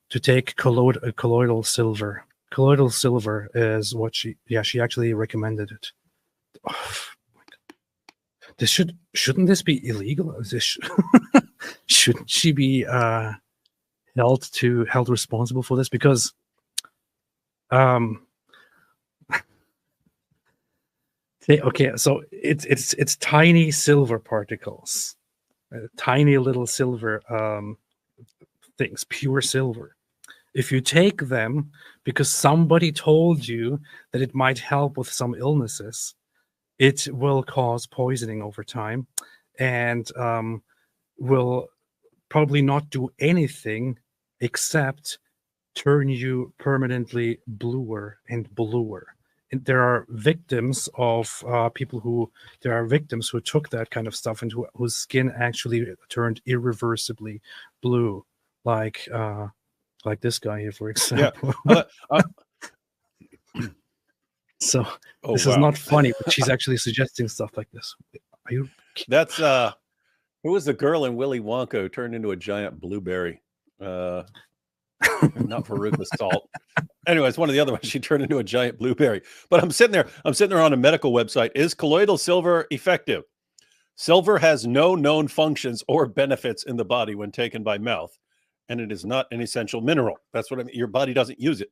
To take colloidal silver. Colloidal silver is what she actually recommended it. Oh, my God. Shouldn't this be illegal? Shouldn't she be held responsible for this? Because okay, so it's tiny silver particles, tiny little silver things, pure silver. If you take them because somebody told you that it might help with some illnesses, it will cause poisoning over time and will probably not do anything except turn you permanently bluer and bluer. And there are victims of who took that kind of stuff and whose skin actually turned irreversibly blue, like this guy here, for example. Yeah. So this is not funny, but she's actually suggesting stuff like this. Are you? That's who was the girl in Willy Wonka who turned into a giant blueberry? Not Veruca Salt. Anyway, it's one of the other ones. She turned into a giant blueberry. But I'm sitting there on a medical website. Is colloidal silver effective? Silver has no known functions or benefits in the body when taken by mouth, and it is not an essential mineral. That's what I mean. Your body doesn't use it.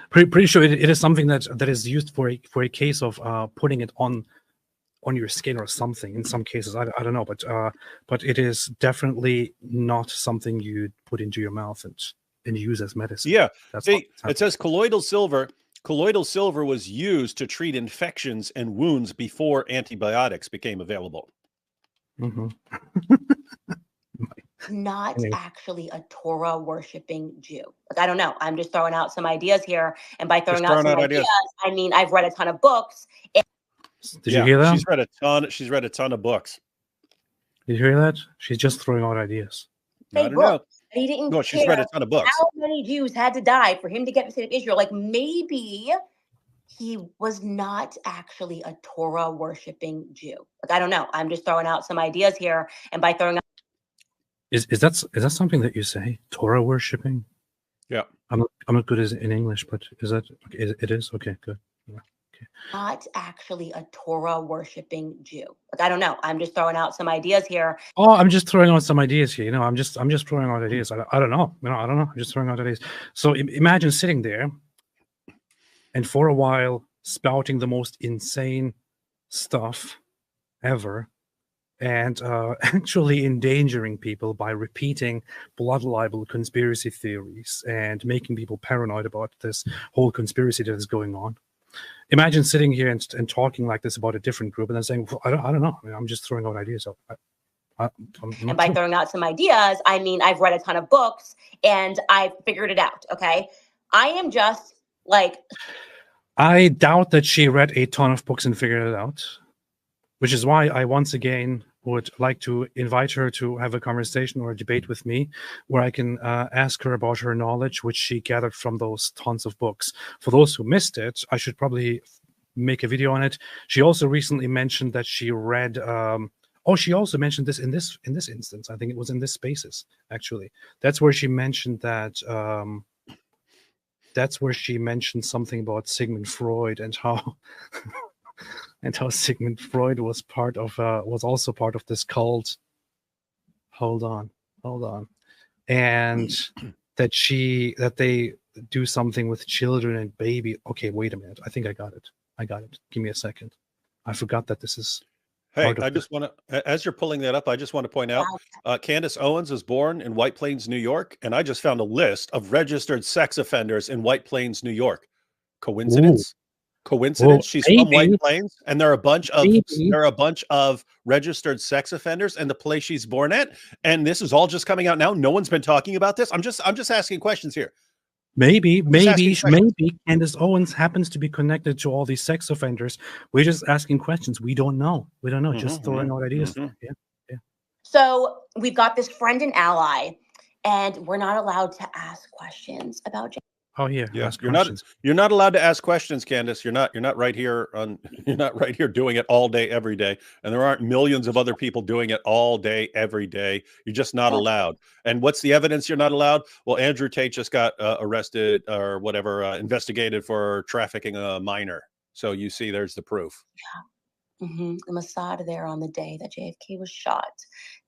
Pretty sure it is something that is used for a case of putting it on your skin or something. In some cases, I don't know, but it is definitely not something you put into your mouth and use as medicine. Yeah, it says colloidal silver. Colloidal silver was used to treat infections and wounds before antibiotics became available. Mm-hmm. Not actually a Torah worshipping Jew. Like, I don't know. I'm just throwing out some ideas here. And by throwing out some ideas, I mean, I've read a ton of books. Did you hear that? She's read a ton of books. Did you hear that? She's just throwing out ideas. I don't know. He didn't No, she's read a ton of books. How many Jews had to die for him to get the state of Israel? Like, maybe he was not actually a Torah worshiping Jew. Like, I don't know. I'm just throwing out some ideas here. And by throwing out Is that something that you say? Torah worshipping? Yeah. I'm not good in English, but is that okay? It is? Okay, good. Yeah, okay. Not actually a Torah worshipping Jew. Like, I don't know. I'm just throwing out some ideas here. Oh, I'm just throwing out some ideas here. I'm just throwing out ideas. I don't know. I don't know. I'm just throwing out ideas. So imagine sitting there and for a while spouting the most insane stuff ever, and actually endangering people by repeating blood libel conspiracy theories and making people paranoid about this whole conspiracy that is going on. Imagine sitting here and talking like this about a different group and then saying, well, I don't know. I mean, I'm just throwing out ideas. And by throwing out some ideas, I mean, I've read a ton of books and I've figured it out. Okay. I am just like. I doubt that she read a ton of books and figured it out, which is why I once again would like to invite her to have a conversation or a debate with me where I can ask her about her knowledge, which she gathered from those tons of books. For those who missed it, I should probably make a video on it. She also recently mentioned that she read, she also mentioned this in this instance. I think it was in this Spaces, actually. That's where she mentioned that, that's where she mentioned something about Sigmund Freud and how and how Sigmund Freud was also part of this cult. Hold on. And that they do something with children and baby. Okay, wait a minute. I think I got it. Give me a second. I forgot that this is. Hey, I just want to, as you're pulling that up, I just want to point out, Candace Owens was born in White Plains, New York, and I just found a list of registered sex offenders in White Plains, New York. Coincidence? Coincidence? She's from White Plains, and there are a bunch of registered sex offenders in the place she's born at, and this is all just coming out now. No one's been talking about this. I'm just asking questions here. Maybe Candace Owens happens to be connected to all these sex offenders. We're just asking questions. We don't know. Just throwing out ideas. Yeah. So we've got this friend and ally, and we're not allowed to ask questions about. Oh yeah. You're not allowed to ask questions, Candace. You're not right here doing it all day, every day. And there aren't millions of other people doing it all day, every day. You're just not allowed. And what's the evidence you're not allowed? Well, Andrew Tate just got arrested or whatever, investigated for trafficking a minor. So you see, there's the proof. Yeah. The Mossad there on the day that JFK was shot.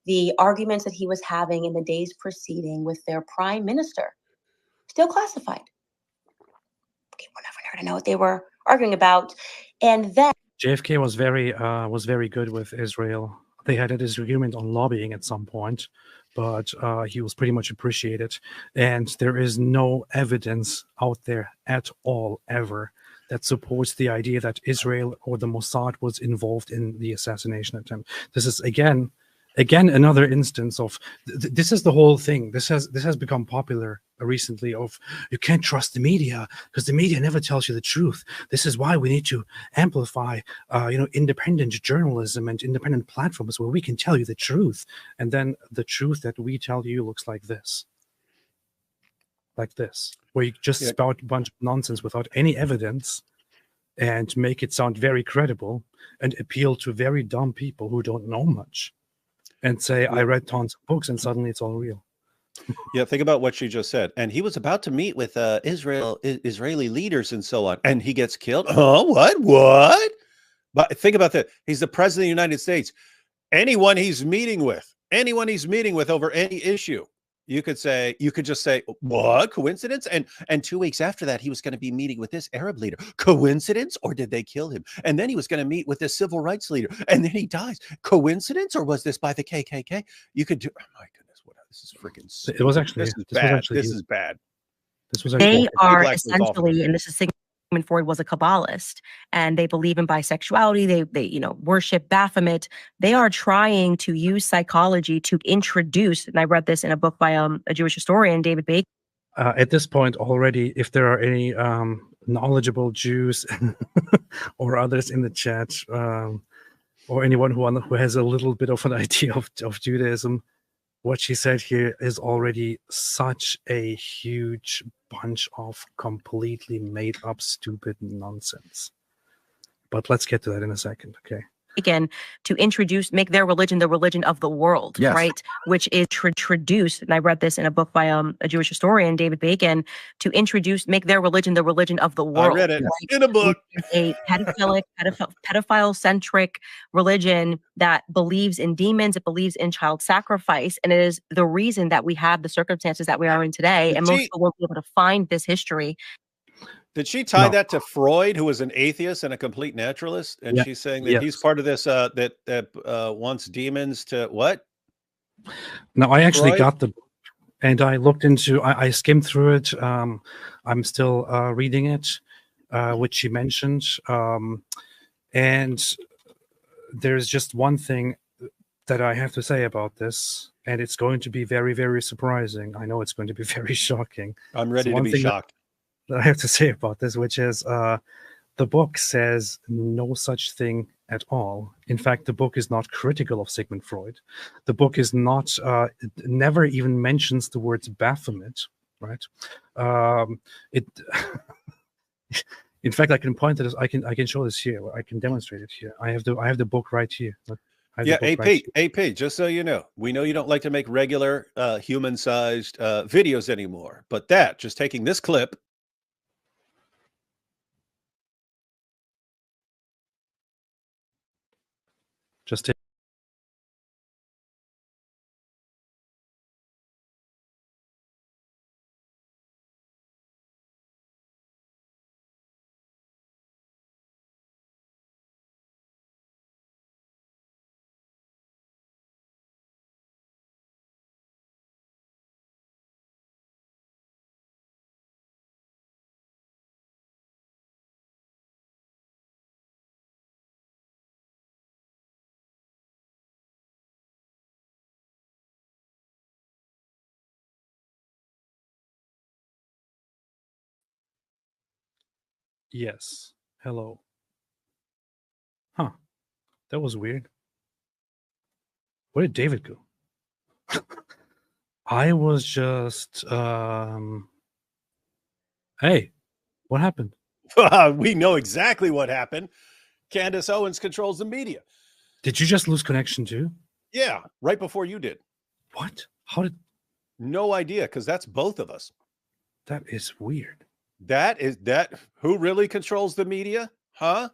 The arguments that he was having in the days preceding with their prime minister, still classified. We're never going to know what they were arguing about. And then JFK was very good with Israel. They had a disagreement on lobbying at some point, but he was pretty much appreciated. And there is no evidence out there at all ever that supports the idea that Israel or the Mossad was involved in the assassination attempt. This is again another instance of this is the whole thing. This has become popular recently of you can't trust the media because the media never tells you the truth. This is why we need to amplify independent journalism and independent platforms where we can tell you the truth. And then the truth that we tell you looks like this, where you just spout a bunch of nonsense without any evidence and make it sound very credible and appeal to very dumb people who don't know much and say, I read tons of books and suddenly it's all real. Yeah, think about what she just said. And he was about to meet with Israeli leaders and so on, and he gets killed. Oh, what? But think about that. He's the president of the United States. Anyone he's meeting with over any issue, you could just say, what, coincidence? And 2 weeks after that, he was going to be meeting with this Arab leader. Coincidence, or did they kill him? And then he was going to meet with this civil rights leader, and then he dies. Coincidence, or was this by the KKK? You could do. Oh my goodness, this is freaking. It was actually. This is bad. They are essentially, and this is Sigmund Freud was a Kabbalist, and they believe in bisexuality. They worship Baphomet. They are trying to use psychology to introduce, and I read this in a book by a Jewish historian, David Bacon. At this point already, if there are any knowledgeable Jews or others in the chat, or anyone who has a little bit of an idea of Judaism, what she said here is already such a huge bunch of completely made up stupid nonsense. But let's get to that in a second, okay? Again, to make their religion the religion of the world, right? Which is introduced, and I read this in a book by a Jewish historian, David Bacon, to make their religion the religion of the world. I read it in a book. A pedophile-centric religion that believes in demons, it believes in child sacrifice, and it is the reason that we have the circumstances that we are in today. And most people won't be able to find this history. Did she tie that to Freud, who was an atheist and a complete naturalist? And she's saying that he's part of this that wants demons to what? No, I actually got the book and I looked into. I skimmed through it. I'm still reading it, which she mentioned. And there's just one thing that I have to say about this, and it's going to be very, very surprising. I know it's going to be very shocking. I'm ready to be shocked. That I have to say about this, which is the book says no such thing at all. In fact, the book is not critical of Sigmund Freud. The book is not never even mentions the words Baphomet, right? In fact, I can point to this. I can show this here. I can demonstrate it here. I have the book right here. Yeah, AP, just so you know, we know you don't like to make regular human-sized videos anymore, but just taking this clip. Just take Yes. Hello. Huh. That was weird. Where did David go? I was just hey, what happened? We know exactly what happened. Candace Owens controls the media. Did you just lose connection too? Yeah, right before you did. What? How did? No idea, because that's both of us. That is weird. That is that. Who really controls the media? Huh?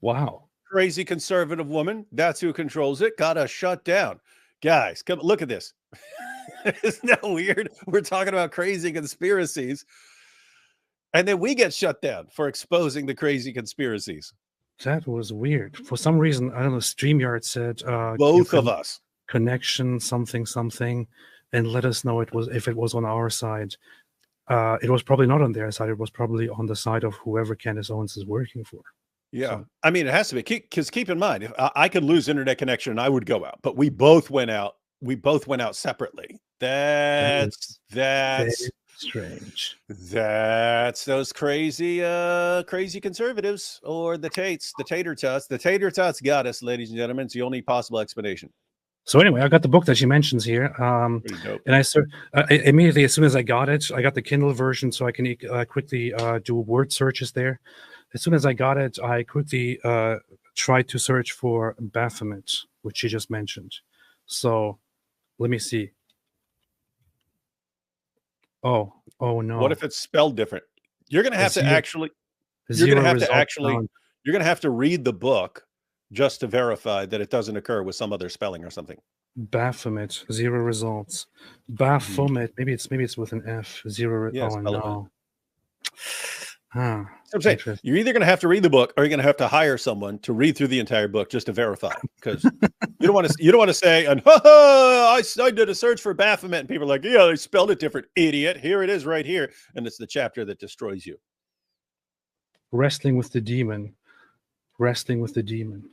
Wow. Crazy conservative woman. That's who controls it. Got us shut down. Guys, come look at this. Isn't that weird? We're talking about crazy conspiracies. And then we get shut down for exposing the crazy conspiracies. That was weird. For some reason, I don't know, StreamYard said both of us. Connection something, and let us know if it was on our side. It was probably not on their side. It was probably on the side of whoever Candace Owens is working for. Yeah. So, I mean, it has to be, because keep in mind, if I could lose internet connection and I would go out, but we both went out. We both went out separately. That's strange. That's those crazy conservatives, or the Tates, the tater tots. The tater tots got us, ladies and gentlemen. It's the only possible explanation. So anyway, I got the book that she mentions here, and I immediately, as soon as I got it, I got the Kindle version, so I can quickly do word searches there. As soon as I got it, I quickly tried to search for Baphomet, which she just mentioned. So let me see. Oh no. What if it's spelled different? You're going to have to actually, you're going to have to read the book just to verify that it doesn't occur with some other spelling or something. Baphomet, 0 results. Baphomet, maybe it's with an F. 0. Yes, oh no. Huh. I'm saying you're either going to have to read the book, or you're going to have to hire someone to read through the entire book just to verify. Because you don't want to say, and I did a search for Baphomet, and people are like, yeah, they spelled it different, idiot. Here it is, right here, and it's the chapter that destroys you. Wrestling with the demon. Wrestling with the demon.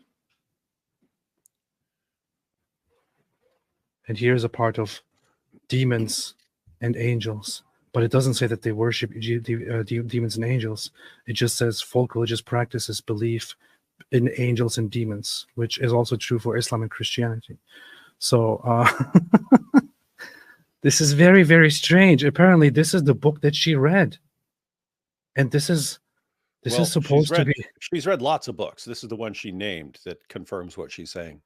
And here's a part of demons and angels. But it doesn't say that they worship demons and angels. It just says folk religious practices belief in angels and demons, which is also true for Islam and Christianity. So this is very, very strange. Apparently, this is the book that she read. And this is supposed to be... She's read lots of books. This is the one she named that confirms what she's saying.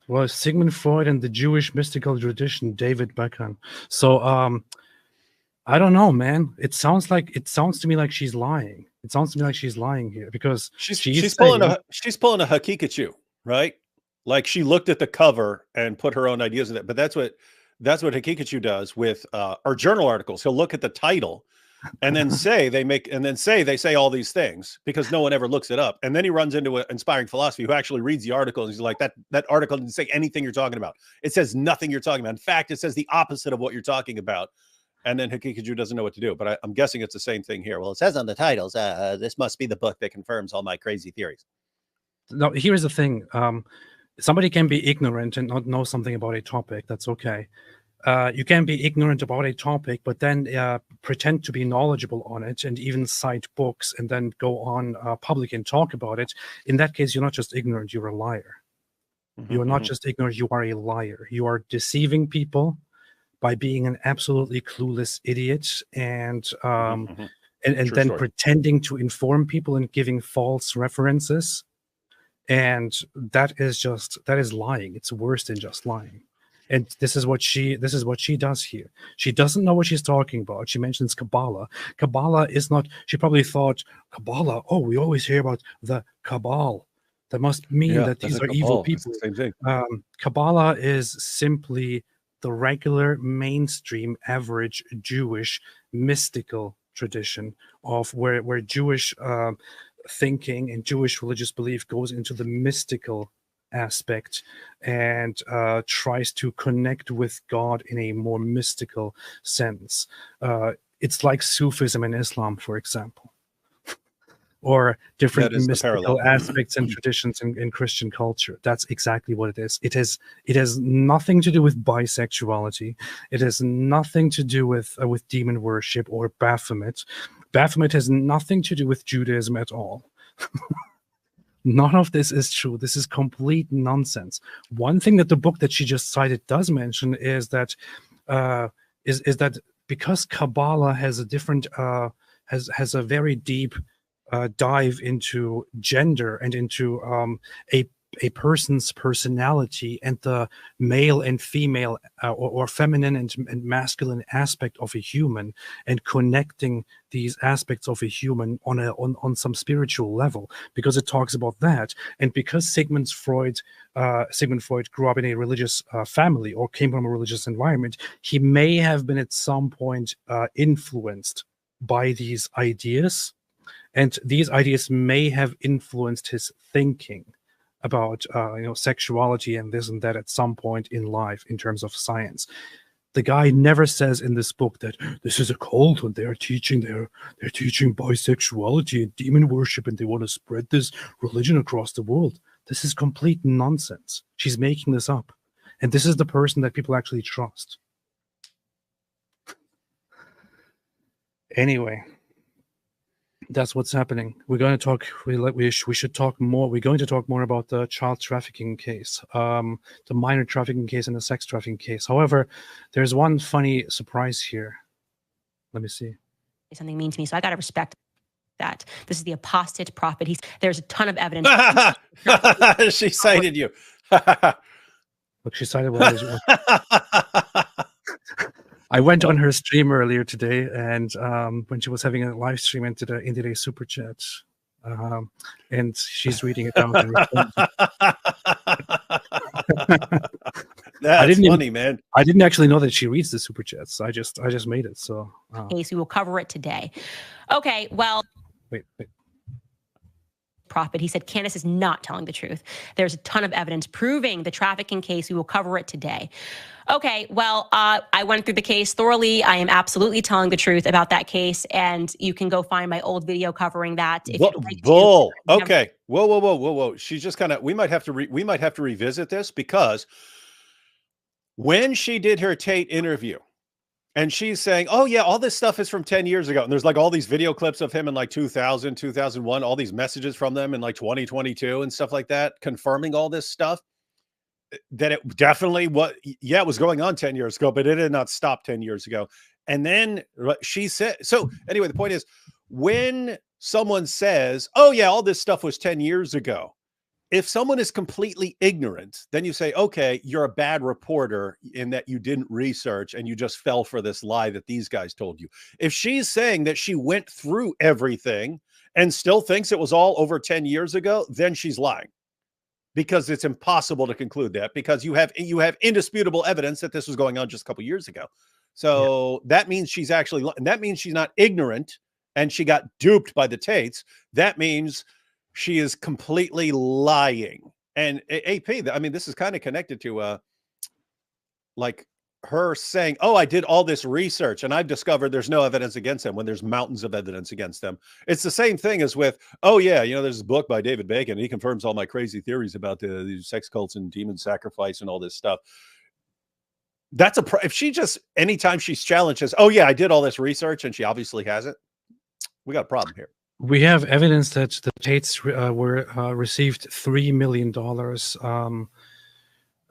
Well, Sigmund Freud and the Jewish mystical tradition, David Beckham. So... I don't know, man. It sounds to me like she's lying. It sounds to me like she's lying here, because she's pulling a Hakikachu, right? Like she looked at the cover and put her own ideas in it. But that's what Hakikachu does with our journal articles. He'll look at the title and then say they say all these things because no one ever looks it up. And then he runs into an inspiring philosophy who actually reads the article and he's like, that article didn't say anything you're talking about. It says nothing you're talking about. In fact, it says the opposite of what you're talking about. And then Hakikachu doesn't know what to do. But I'm guessing it's the same thing here. Well, it says on the titles, this must be the book that confirms all my crazy theories. No, here's the thing. Somebody can be ignorant and not know something about a topic. That's okay. You can be ignorant about a topic, but then pretend to be knowledgeable on it and even cite books and then go on public and talk about it. In that case, you're not just ignorant, you're a liar. You are not just ignorant, you are a liar. You are deceiving people by being an absolutely clueless idiot and then pretending to inform people and giving false references. And that is lying. It's worse than just lying. And this is what she does here. She doesn't know what she's talking about. She mentions Kabbalah. Kabbalah is not, she probably thought, Kabbalah, oh, we always hear about the Cabal. That must mean that these are evil people. Same thing. Kabbalah is simply the regular, mainstream, average Jewish mystical tradition of where Jewish thinking and Jewish religious belief goes into the mystical aspect and tries to connect with God in a more mystical sense. It's like Sufism in Islam, for example, or different mystical aspects and traditions in Christian culture. That's exactly what it is. It has nothing to do with bisexuality. It has nothing to do with demon worship or Baphomet. Baphomet has nothing to do with Judaism at all. None of this is true. This is complete nonsense. One thing that the book that she just cited does mention is that is that because Kabbalah has a different has a very deep dive into gender and into a person's personality and the male and female or feminine and masculine aspect of a human, and connecting these aspects of a human on some spiritual level, because it talks about that. And because Sigmund Freud grew up in a religious family or came from a religious environment, he may have been at some point influenced by these ideas, and these ideas may have influenced his thinking about sexuality and this and that at some point in life in terms of science. The guy never says in this book that this is a cult and they're teaching bisexuality and demon worship and they want to spread this religion across the world. This is complete nonsense. She's making this up. And this is the person that people actually trust. Anyway, that's what's happening. We're going to talk. We should talk more. We're going to talk more about the child trafficking case, the minor trafficking case, and the sex trafficking case. However, there's one funny surprise here. Let me see. Something mean to me, so I got to respect that. This is the Apostate Prophet. There's a ton of evidence. She cited you. Look, she cited what I went on her stream earlier today, and when she was having a live stream, into the super chat, and she's reading it down. That's funny, man. I didn't actually know that she reads the super chats. I just made it. So, case we will cover it today. Okay, well, wait. Prophet. He said Candace is not telling the truth. There's a ton of evidence proving the trafficking case. We will cover it today. Okay, well, I went through the case thoroughly. I am absolutely telling the truth about that case, and you can go find my old video covering that. If you'd like to. Okay. Whoa. She's just kind of. We might have to revisit this, because when she did her Tate interview, and she's saying, oh, yeah, all this stuff is from 10 years ago. And there's like all these video clips of him in like 2000, 2001, all these messages from them in like 2022 and stuff like that, confirming all this stuff, that it definitely it was going on 10 years ago, but it did not stop 10 years ago. And then she said, so anyway, the point is, when someone says, oh, yeah, all this stuff was 10 years ago, if someone is completely ignorant, then you say, okay, you're a bad reporter in that you didn't research and you just fell for this lie that these guys told you. If she's saying that she went through everything and still thinks it was all over 10 years ago, then she's lying, because it's impossible to conclude that, because you have indisputable evidence that this was going on just a couple years ago. So that means she's actually, and that means she's not ignorant and she got duped by the Tates. That means she is completely lying. And AP, I mean, this is kind of connected to like her saying, oh, I did all this research and I've discovered there's no evidence against them, when there's mountains of evidence against them. It's the same thing as with, oh yeah, there's a book by David Bacon, and he confirms all my crazy theories about these sex cults and demon sacrifice and all this stuff. That's if she just, anytime she's challenged, says, oh yeah, I did all this research, and she obviously hasn't, we got a problem here. We have evidence that the Tates received $3 million.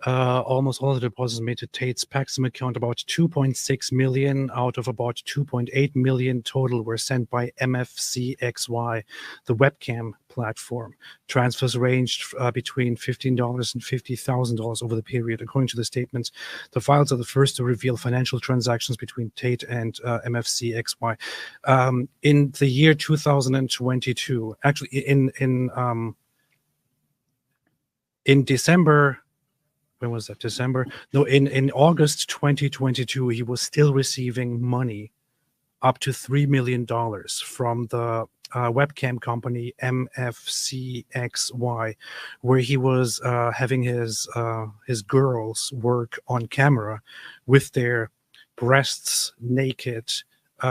Almost all of the deposits made to Tate's Paxum account. About 2.6 million out of about 2.8 million total were sent by MFCXY, the webcam platform. Transfers ranged between $15 and $50,000 over the period. According to the statements, the files are the first to reveal financial transactions between Tate and MFCXY. In the year 2022, actually in December. When was that? December? No, in August 2022, he was still receiving money up to $3 million from the webcam company MFCXY, where he was having his girls work on camera with their breasts naked,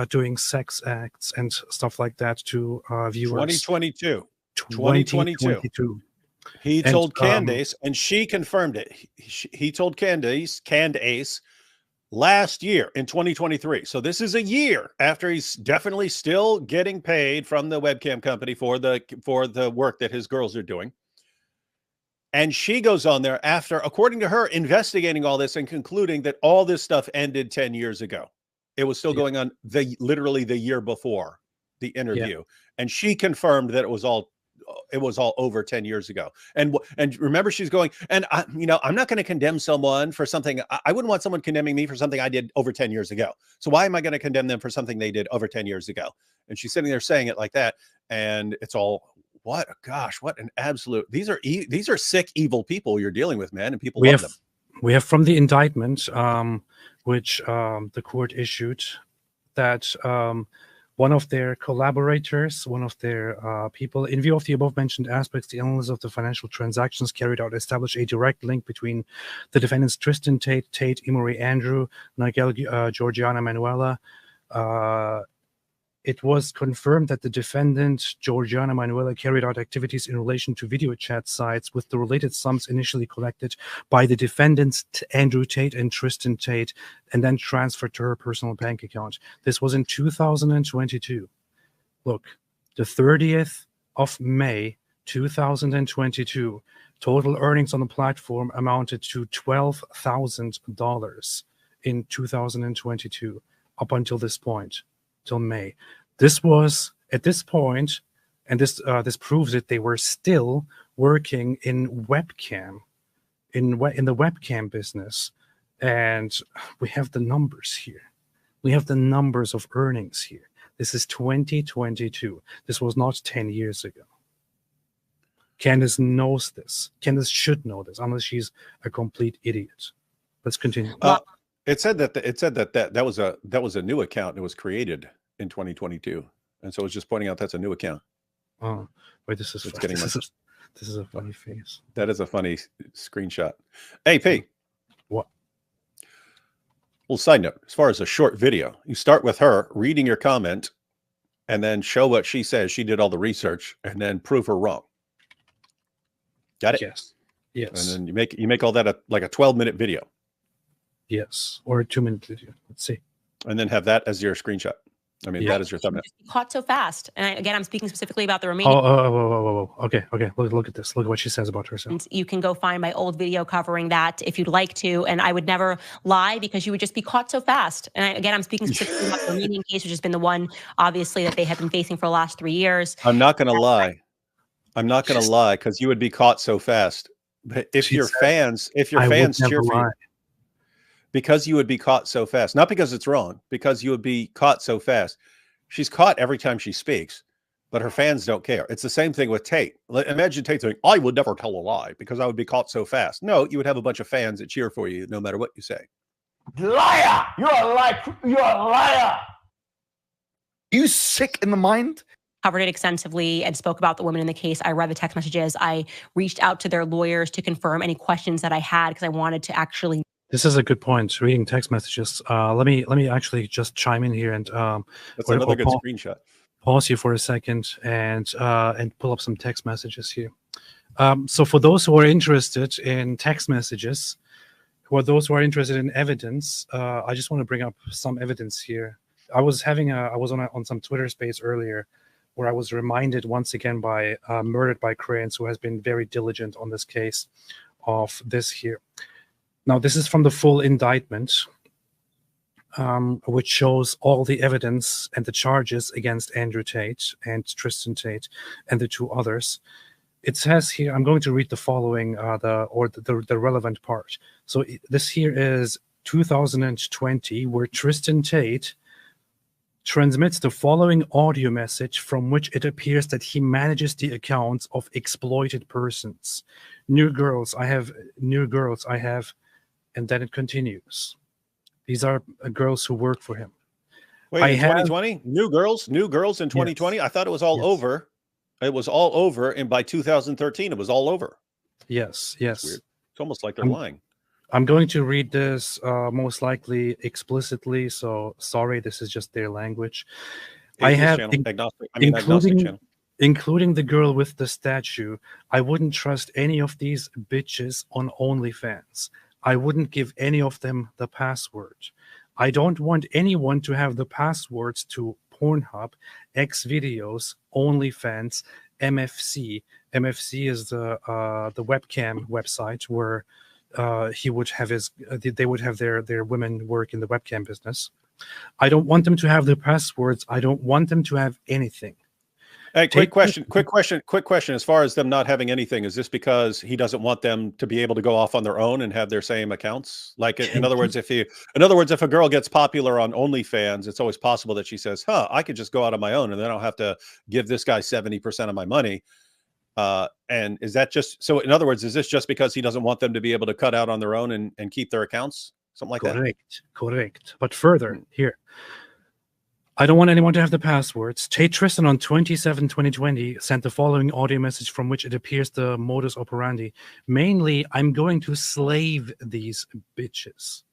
doing sex acts and stuff like that to viewers. 2022. He told Candace, and she confirmed it. He told Candace last year in 2023. So this is a year after he's definitely still getting paid from the webcam company for the work that his girls are doing. And she goes on there after, according to her, investigating all this and concluding that all this stuff ended 10 years ago. It was still going on literally the year before the interview. And she confirmed that it was all over 10 years ago. And remember, she's going, and I'm not going to condemn someone for something. I wouldn't want someone condemning me for something I did over 10 years ago. So why am I going to condemn them for something they did over 10 years ago? And she's sitting there saying it like that. And it's all, what an absolute, these are sick, evil people you're dealing with, man. And people love them. We have from the indictment, which the court issued, that one of their collaborators, one of their people, in view of the above-mentioned aspects, the analysis of the financial transactions carried out established a direct link between the defendants Tristan Tate, Emory Andrew, Nigel Georgiana Manuela. It was confirmed that the defendant, Georgiana Manuela, carried out activities in relation to video chat sites with the related sums initially collected by the defendants, Andrew Tate and Tristan Tate, and then transferred to her personal bank account. This was in 2022. Look, the 30th of May, 2022, total earnings on the platform amounted to $12,000 in 2022, up until this point. Till May. This was at this point, and this proves that they were still working in webcam, in the webcam business, and we have the numbers here. We have the numbers of earnings here. This is 2022. This was not 10 years ago. Candace knows this. Candace should know this, unless she's a complete idiot. Let's continue. It said that was a new account. It was created in 2022, and so it's just pointing out that's a new account. Oh, wait, this is a funny face. That is a funny screenshot. AP, what? Well, side note, as far as a short video, you start with her reading your comment, and then show what she says. She did all the research, and then prove her wrong. Got it? Yes. Yes. And then you make all that like a 12-minute video. Yes, or a 2-minute video. Let's see. And then have that as your screenshot. I mean, that is your thumbnail. Caught so fast. And again, I'm speaking specifically about the remaining. Okay. Look at this. Look at what she says about herself. You can go find my old video covering that if you'd like to. And I would never lie because you would just be caught so fast. And again, I'm speaking specifically about the remaining case, which has been the one, obviously, that they have been facing for the last 3 years. I'm not going to lie. I'm not going to lie because you would be caught so fast. But if your fans cheer for you, because you would be caught so fast, not because it's wrong, because you would be caught so fast. She's caught every time she speaks, but her fans don't care. It's the same thing with Tate. Imagine Tate saying, I would never tell a lie because I would be caught so fast. No, you would have a bunch of fans that cheer for you no matter what you say. Liar! You're a liar! You're a liar! Are you sick in the mind? Covered it extensively and spoke about the women in the case. I read the text messages. I reached out to their lawyers to confirm any questions that I had because I wanted to actually. This is a good point. Reading text messages. Let me actually just chime in here and that's another good screenshot. Pause you for a second and pull up some text messages here. So for those who are interested in text messages, those who are interested in evidence, I just want to bring up some evidence here. I was on some Twitter space earlier, where I was reminded once again by Murdered by Cranes, who has been very diligent on this case, of this here. Now, this is from the full indictment, which shows all the evidence and the charges against Andrew Tate and Tristan Tate and the two others. It says here, I'm going to read the following, the relevant part. So this here is 2020, where Tristan Tate transmits the following audio message from which it appears that he manages the accounts of exploited persons. New girls, I have, and then it continues. These are girls who work for him. Wait, in 2020? New girls in 2020? Yes. I thought it was all over. It was all over, and by 2013, it was all over. Yes. It's almost like they're lying. I'm going to read this most likely explicitly, so sorry, this is just their language. I have, including the girl with the statue, I wouldn't trust any of these bitches on OnlyFans. I wouldn't give any of them the password. I don't want anyone to have the passwords to Pornhub, Xvideos, OnlyFans, MFC. MFC is the webcam website where he would have they would have their women work in the webcam business. I don't want them to have the passwords. I don't want them to have anything. Hey, quick question. As far as them not having anything, is this because he doesn't want them to be able to go off on their own and have their same accounts? Like, in other words, if a girl gets popular on OnlyFans, it's always possible that she says, "Huh, I could just go out on my own, and then I'll have to give this guy 70% of my money." And is that just so? In other words, is this just because he doesn't want them to be able to cut out on their own and keep their accounts, something like that? Correct. But further here. I don't want anyone to have the passwords. Tate Tristan on 27/2020 sent the following audio message from which it appears the modus operandi. Mainly, I'm going to slave these bitches.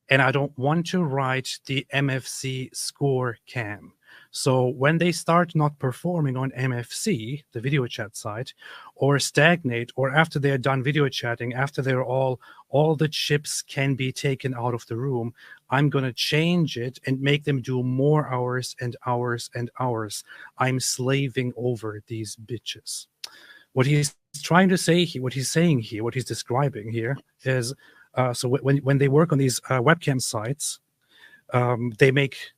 And I don't want to write the MFC score cam. So when they start not performing on MFC, the video chat site, or stagnate, or after they're done video chatting, after they're all the chips can be taken out of the room, I'm going to change it and make them do more hours and hours and hours. I'm slaving over these bitches. What he's trying to say here, what he's saying here, what he's describing here is, so when they work on these webcam sites, they make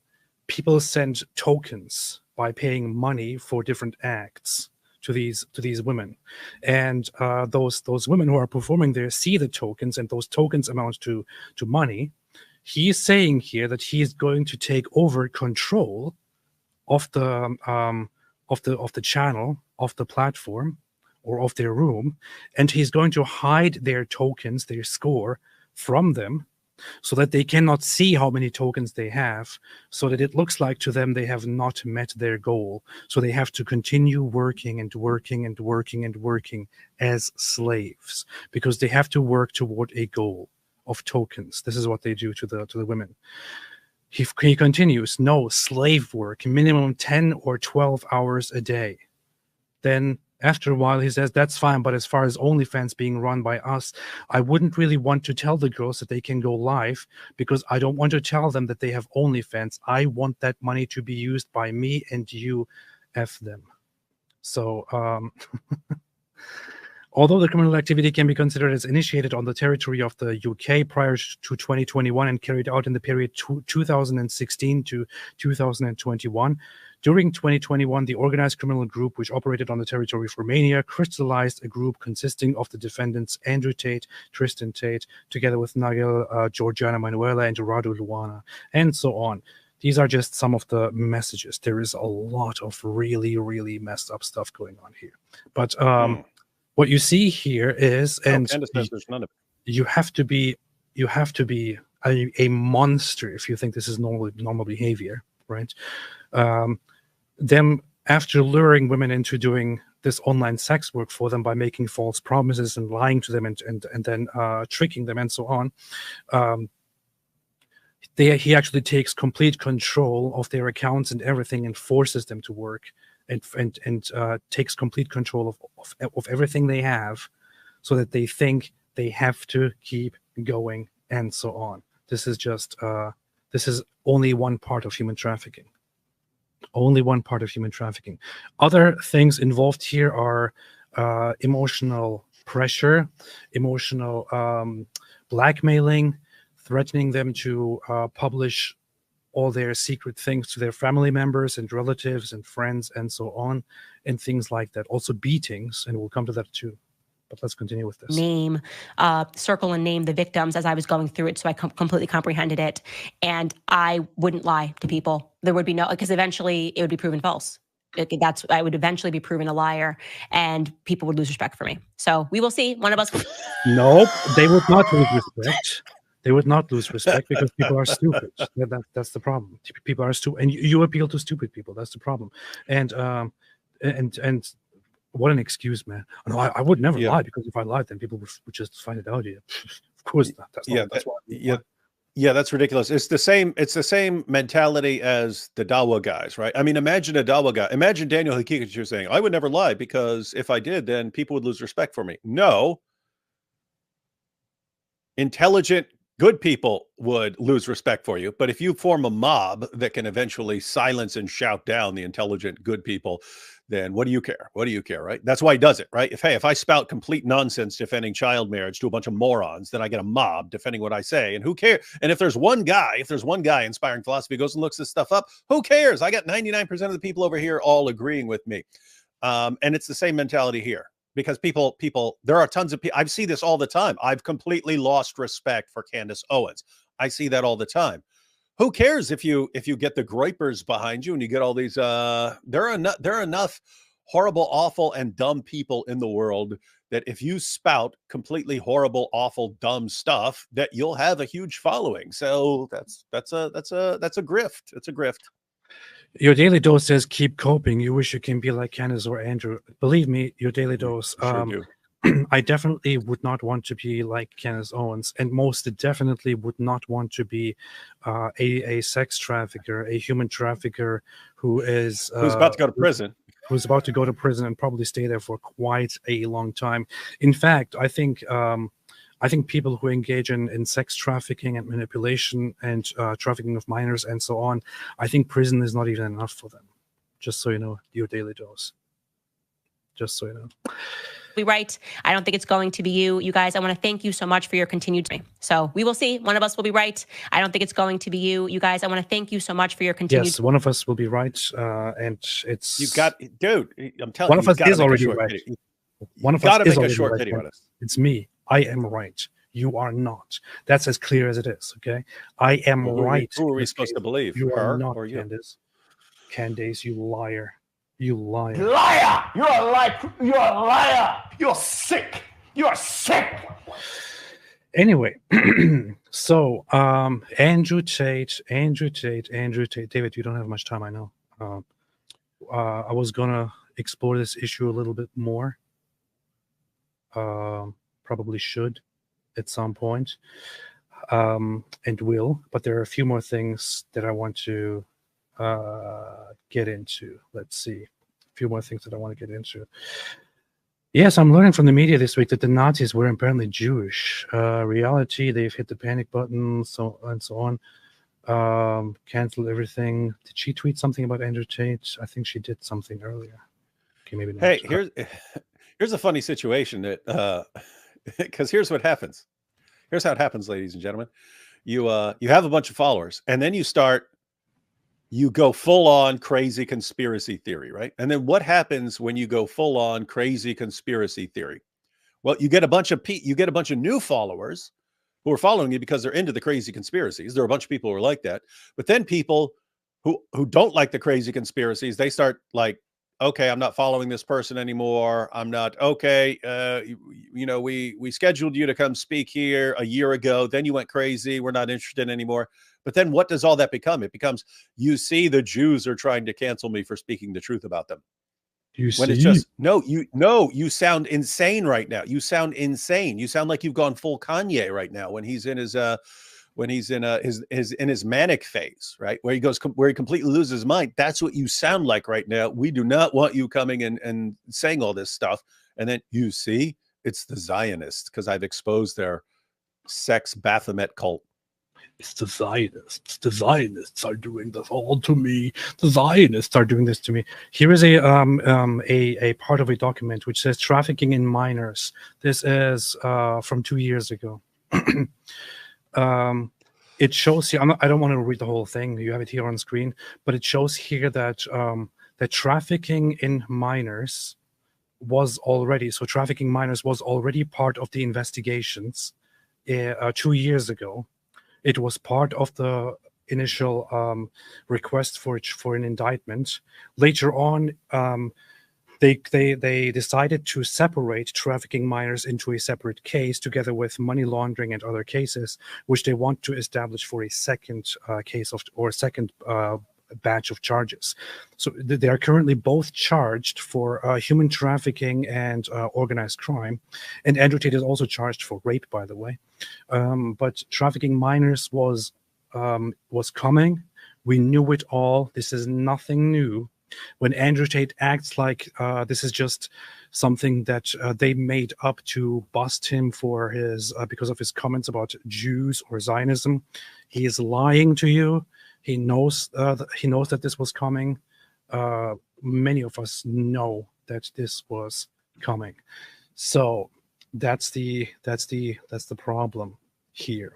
people send tokens by paying money for different acts to these women, and those women who are performing there see the tokens, and those tokens amount to money. He's saying here that he's going to take over control of the channel, of the platform, or of their room, and he's going to hide their tokens, their score, from them, so that they cannot see how many tokens they have, so that it looks like to them they have not met their goal. So they have to continue working and working and working and working as slaves, because they have to work toward a goal of tokens. This is what they do to the women. He continues, no, slave work, minimum 10 or 12 hours a day. Then after a while, he says, that's fine, but as far as OnlyFans being run by us, I wouldn't really want to tell the girls that they can go live, because I don't want to tell them that they have OnlyFans. I want that money to be used by me and you, F them. So, although the criminal activity can be considered as initiated on the territory of the UK prior to 2021 and carried out in the period 2016 to 2021, during 2021, the organized criminal group, which operated on the territory of Romania, crystallized a group consisting of the defendants Andrew Tate, Tristan Tate, together with Nigel, Georgiana Manuela, and Radu Luana, and so on. These are just some of the messages. There is a lot of really, really messed up stuff going on here. But what you see here is, and you have to be a monster if you think this is normal behavior, right? Them, after luring women into doing this online sex work for them by making false promises and lying to them and then tricking them and so on, he actually takes complete control of their accounts and everything and forces them to work and takes complete control of everything they have, so that they think they have to keep going and so on. This is just this is only one part of human trafficking. Only one part of human trafficking. Other things involved here are emotional pressure, emotional blackmailing, threatening them to publish all their secret things to their family members and relatives and friends and so on, and things like that. Also beatings, and we'll come to that too. But let's continue with this. Circle and name the victims as I was going through it, so I completely comprehended it. And I wouldn't lie to people. There would be no, because eventually it would be proven false. I would eventually be proven a liar, and people would lose respect for me. So we will see. One of us. Nope, they would not lose respect. They would not lose respect because people are stupid. That's the problem. People are stupid, and you appeal to stupid people. That's the problem. And what an excuse, man. No, I would never lie, because if I lied, then people would just find it out. Of course not. That's ridiculous. It's the same mentality as the Dawa guys, right? I mean, imagine a Dawa guy. Imagine Daniel Haqiqatjou saying, I would never lie, because if I did, then people would lose respect for me. No. Intelligent good people would lose respect for you. But if you form a mob that can eventually silence and shout down the intelligent, good people, then what do you care? What do you care, right? That's why he does it, right? If I spout complete nonsense defending child marriage to a bunch of morons, then I get a mob defending what I say. And who cares? And if there's one guy inspiring philosophy goes and looks this stuff up, who cares? I got 99% of the people over here all agreeing with me. And it's the same mentality here. Because people, there are tons of people. I see this all the time. I've completely lost respect for Candace Owens. I see that all the time. Who cares if you get the groypers behind you and you get all these? There are enough horrible, awful, and dumb people in the world that if you spout completely horrible, awful, dumb stuff, that you'll have a huge following. So that's a grift. It's a grift. Your daily dose says keep coping. You wish you can be like Candace or Andrew. Believe me, your daily dose. Sure do. I definitely would not want to be like Candace Owens, and most definitely would not want to be a sex trafficker, a human trafficker who's about to go to prison. Who's about to go to prison and probably stay there for quite a long time. In fact, I think people who engage in sex trafficking and manipulation and trafficking of minors and so on, I think prison is not even enough for them. Just so you know, your daily dose. Just so you know. Be right. I don't think it's going to be you. You guys, I want to thank you so much for your continued. So we will see. One of us will be right. I don't think it's going to be you. You guys, I want to thank you so much for your continued. Yes, one of us will be right. And it's. You've got, dude, I'm telling you. One of us is already right. One of us is already right. Video on us. It's me. I am right. You are not. That's as clear as it is. Okay. I am right. Who are we supposed to believe? You her are not, or you? Candace. Candace, you liar. You liar. Liar! You're a liar! You're a liar! You're sick! You're sick! Anyway, so Andrew Tate. David, you don't have much time, I know. I was gonna explore this issue a little bit more. Probably should at some point, and will. But there are a few more things that I want to get into. Let's see, a few more things that I want to get into. Yes, I'm learning from the media this week that the Nazis were apparently Jewish. Reality, they've hit the panic button, so on. Canceled everything. Did she tweet something about Andrew Tate? I think she did something earlier. Okay, maybe not. Hey, here's a funny situation that because here's what happens. Here's how it happens, ladies and gentlemen. You have a bunch of followers, and then you go full on crazy conspiracy theory, right? And then what happens when you go full on crazy conspiracy theory? Well, you get a bunch of new followers who are following you because they're into the crazy conspiracies. There are a bunch of people who are like that. But then people who don't like the crazy conspiracies, they start like, okay, I'm not following this person anymore. I'm not okay. We scheduled you to come speak here a year ago. Then you went crazy. We're not interested anymore. But then what does all that become? It becomes, you see, the Jews are trying to cancel me for speaking the truth about them. When it's just, you sound insane right now. You sound insane. You sound like you've gone full Kanye right now when he's in his manic phase, right? Where he completely loses his mind. That's what you sound like right now. We do not want you coming and saying all this stuff. And then you see, it's the Zionists because I've exposed their sex Baphomet cult. It's the Zionists. The Zionists are doing this all to me. The Zionists are doing this to me. Here is a part of a document which says trafficking in minors. This is from 2 years ago. It shows here. I don't want to read the whole thing. You have it here on screen, but it shows here that that trafficking in minors was already part of the investigations 2 years ago. It was part of the initial request for an indictment. Later on, they decided to separate trafficking minors into a separate case, together with money laundering and other cases, which they want to establish for a second second batch of charges. So they are currently both charged for human trafficking and organized crime. And Andrew Tate is also charged for rape, by the way. But trafficking minors was coming. We knew it all. This is nothing new. When Andrew Tate acts like this is just something that they made up to bust him for his because of his comments about Jews or Zionism, he is lying to you. He knows that this was coming. Many of us know that this was coming. So that's the problem here.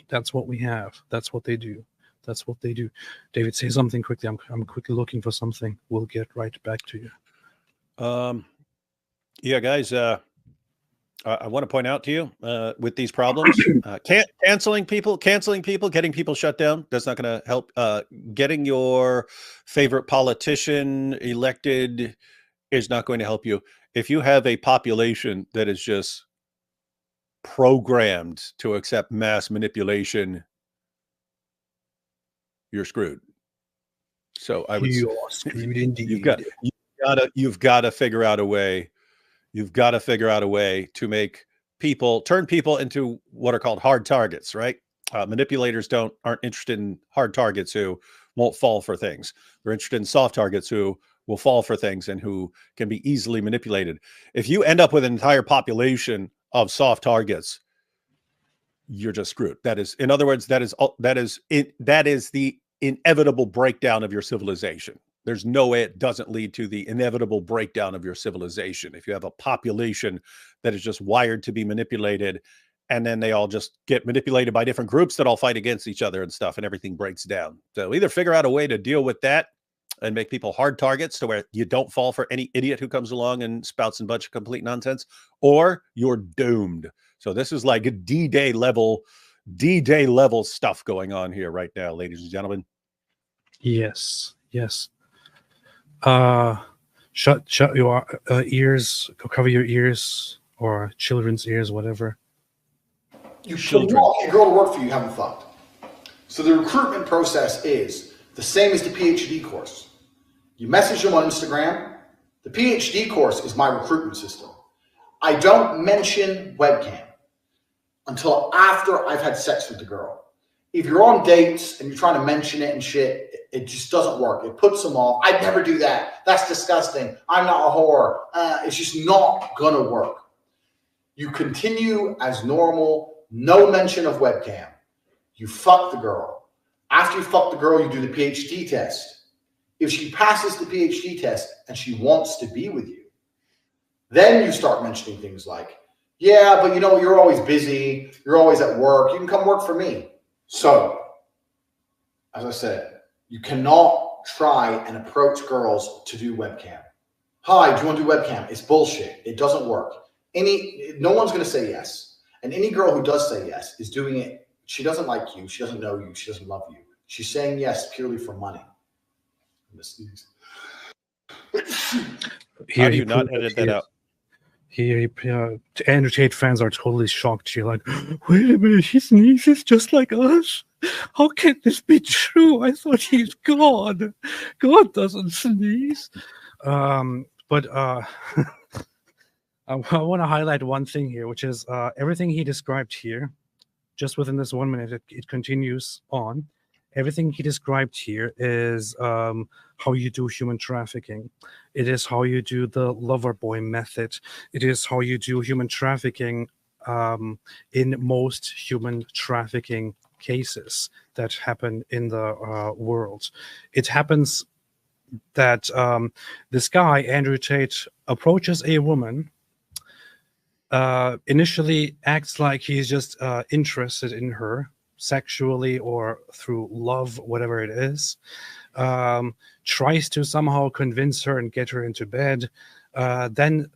That's what we have. That's what they do. That's what they do. David, say something quickly. I'm quickly looking for something. We'll get right back to you. Yeah, guys, I want to point out to you with these problems, canceling people, getting people shut down, that's not going to help. Getting your favorite politician elected is not going to help you. If you have a population that is just programmed to accept mass manipulation, you're screwed. So I would say you've got to figure out a way. You've got to figure out a way to make people, turn people into what are called hard targets, right? Manipulators aren't interested in hard targets who won't fall for things. They're interested in soft targets who will fall for things and who can be easily manipulated. If you end up with an entire population of soft targets, you're just screwed. That is, in other words, that is the inevitable breakdown of your civilization. There's no way it doesn't lead to the inevitable breakdown of your civilization. If you have a population that is just wired to be manipulated, and then they all just get manipulated by different groups that all fight against each other and stuff, and everything breaks down. So either figure out a way to deal with that and make people hard targets to where you don't fall for any idiot who comes along and spouts a bunch of complete nonsense, or you're doomed. So this is like a D-Day level stuff going on here right now, ladies and gentlemen. Yes. Shut your ears, cover your ears, or children's ears, whatever. You should want a girl to work for you, haven't fucked. So the recruitment process is the same as the PhD course. You message them on Instagram. The PhD course is my recruitment system. I don't mention webcam until after I've had sex with the girl. If you're on dates and you're trying to mention it and shit, it just doesn't work. It puts them off. I'd never do that. That's disgusting. I'm not a whore. It's just not gonna work. You continue as normal, no mention of webcam. You fuck the girl. After you fuck the girl, you do the PhD test. If she passes the PhD test and she wants to be with you, then you start mentioning things like, yeah, but you know, you're always busy. You're always at work. You can come work for me. So, as I said, you cannot try and approach girls to do webcam. Hi, do you want to do webcam? It's bullshit. It doesn't work. No one's going to say yes. And any girl who does say yes is doing it. She doesn't like you. She doesn't know you. She doesn't love you. She's saying yes purely for money. How do you not edit that out? Andrew Tate fans are totally shocked. You're like, wait a minute, he sneezes just like us? How can this be true? I thought he's God. God doesn't sneeze. But I want to highlight one thing here, which is everything he described here, just within this 1 minute, it continues on. Everything he described here is how you do human trafficking. It is how you do the lover boy method. It is how you do human trafficking in most human trafficking cases that happen in the world. It happens that this guy, Andrew Tate, approaches a woman, initially acts like he's just interested in her, sexually or through love, whatever it is, tries to somehow convince her and get her into bed. Then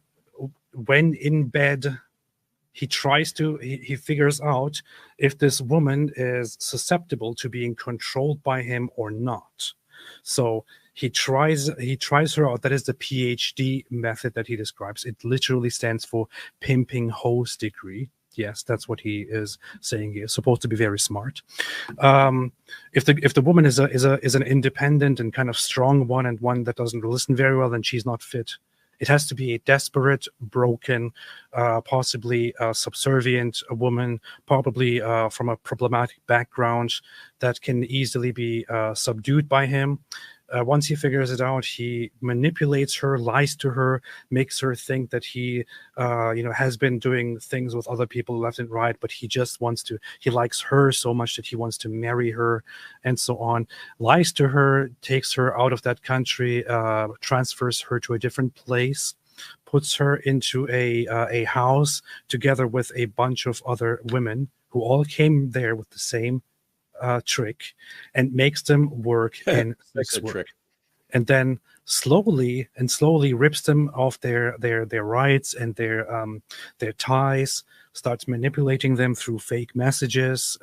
when in bed, he figures out if this woman is susceptible to being controlled by him or not. So he tries her out. That is the PhD method that he describes. It literally stands for pimping hose degree. Yes, that's what he is saying. He is supposed to be very smart. If the woman is an independent and kind of strong one, and one that doesn't listen very well, then she's not fit. It has to be a desperate, broken, possibly subservient woman, probably from a problematic background, that can easily be subdued by him. Once he figures it out, he manipulates her, lies to her, makes her think that he, has been doing things with other people left and right, but he just wants to, he likes her so much that he wants to marry her and so on. Lies to her, takes her out of that country, transfers her to a different place, puts her into a house together with a bunch of other women who all came there with the same trick, and makes them work in sex work. Trick. And then slowly rips them of their rights and their ties, starts manipulating them through fake messages,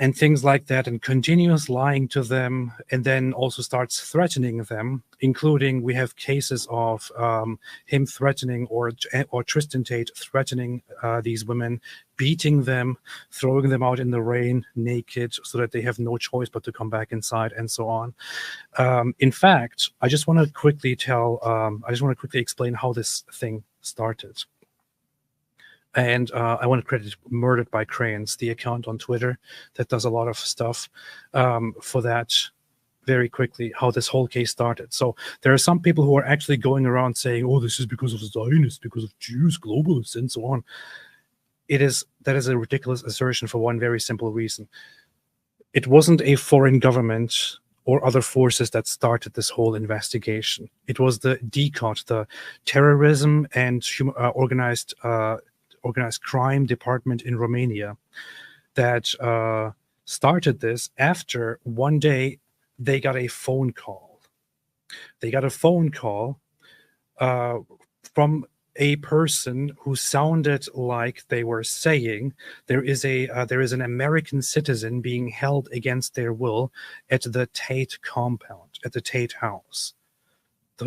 and things like that, and continues lying to them, and then also starts threatening them, including, we have cases of him threatening, or Tristan Tate threatening these women, beating them, throwing them out in the rain naked so that they have no choice but to come back inside, and so on. In fact, I just want to quickly explain how this thing started. And I want to credit Murdered by Cranes, the account on Twitter that does a lot of stuff for that, very quickly, how this whole case started. So there are some people who are actually going around saying, oh, this is because of Zionists, because of Jews, globalists, and so on. That is a ridiculous assertion for one very simple reason. It wasn't a foreign government or other forces that started this whole investigation. It was the DCOT, the Terrorism and Organized Crime Department in Romania, that started this after one day they got a phone call. They got a phone call from a person who sounded like they were saying there is an American citizen being held against their will at the Tate compound, at the Tate house.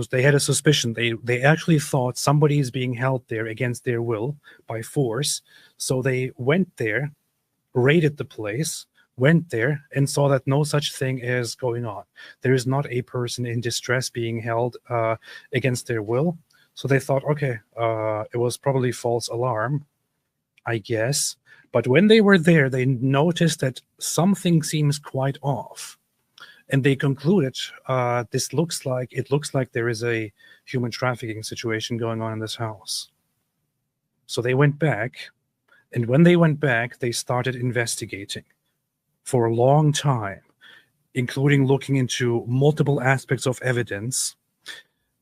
They had a suspicion. They actually thought somebody is being held there against their will by force. So they went there, raided the place, went there, and saw that no such thing is going on. There is not a person in distress being held against their will. So they thought, okay, it was probably false alarm, I guess. But when they were there, they noticed that something seems quite off. And they concluded, it looks like there is a human trafficking situation going on in this house. So they went back, and when they went back, they started investigating for a long time, including looking into multiple aspects of evidence,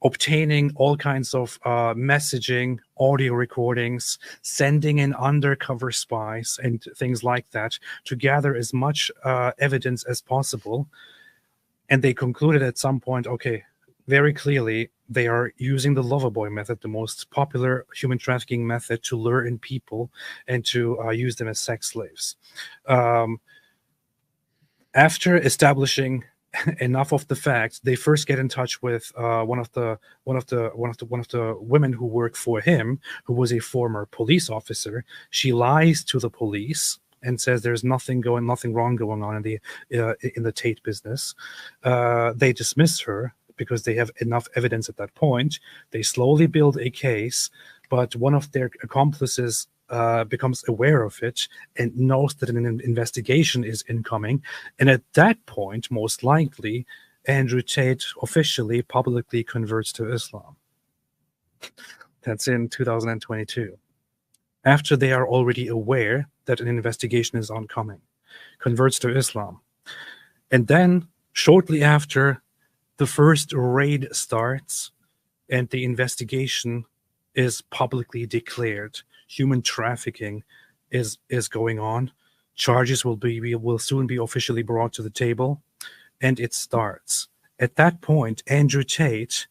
obtaining all kinds of messaging, audio recordings, sending in undercover spies and things like that to gather as much evidence as possible. And they concluded at some point, okay, very clearly, they are using the Loverboy method, the most popular human trafficking method, to lure in people and to use them as sex slaves. After establishing enough of the facts, they first get in touch with one of the women who worked for him, who was a former police officer. She lies to the police and says there's nothing wrong going on in the Tate business. They dismiss her because they have enough evidence at that point. They slowly build a case, but one of their accomplices becomes aware of it and knows that an investigation is incoming. And at that point, most likely, Andrew Tate officially, publicly converts to Islam. That's in 2022. After they are already aware that an investigation is oncoming, converts to Islam. And then, shortly after, the first raid starts and the investigation is publicly declared. Human trafficking is going on. Charges will soon be officially brought to the table, and it starts. At that point, Andrew Tate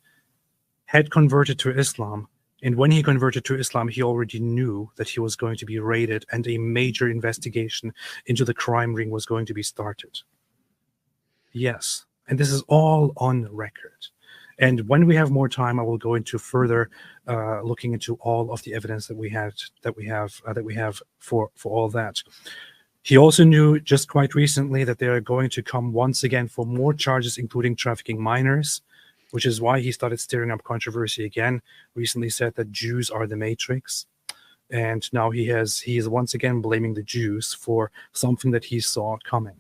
had converted to Islam. And when he converted to Islam, he already knew that he was going to be raided and a major investigation into the crime ring was going to be started. Yes, and this is all on record. And when we have more time, I will go into further looking into all of the evidence that we have for all that. He also knew just quite recently that they are going to come once again for more charges, including trafficking minors, which is why he started stirring up controversy again. Recently said that Jews are the matrix. And now he is once again blaming the Jews for something that he saw coming.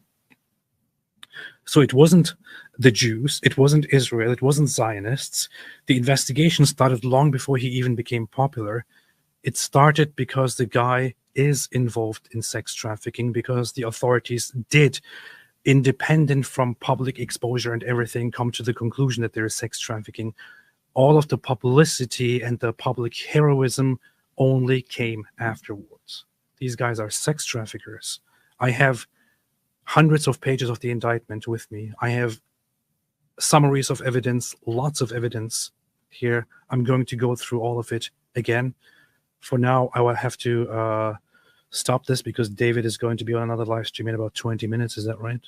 So it wasn't the Jews, it wasn't Israel, it wasn't Zionists. The investigation started long before he even became popular. It started because the guy is involved in sex trafficking, because the authorities did, independent from public exposure and everything, come to the conclusion that there is sex trafficking. All of the publicity and the public heroism only came afterwards. These guys are sex traffickers. I have hundreds of pages of the indictment with me. I have summaries of evidence, lots of evidence here. I'm going to go through all of it again. For now, I will have to stop this because David is going to be on another live stream in about 20 minutes. Is that right?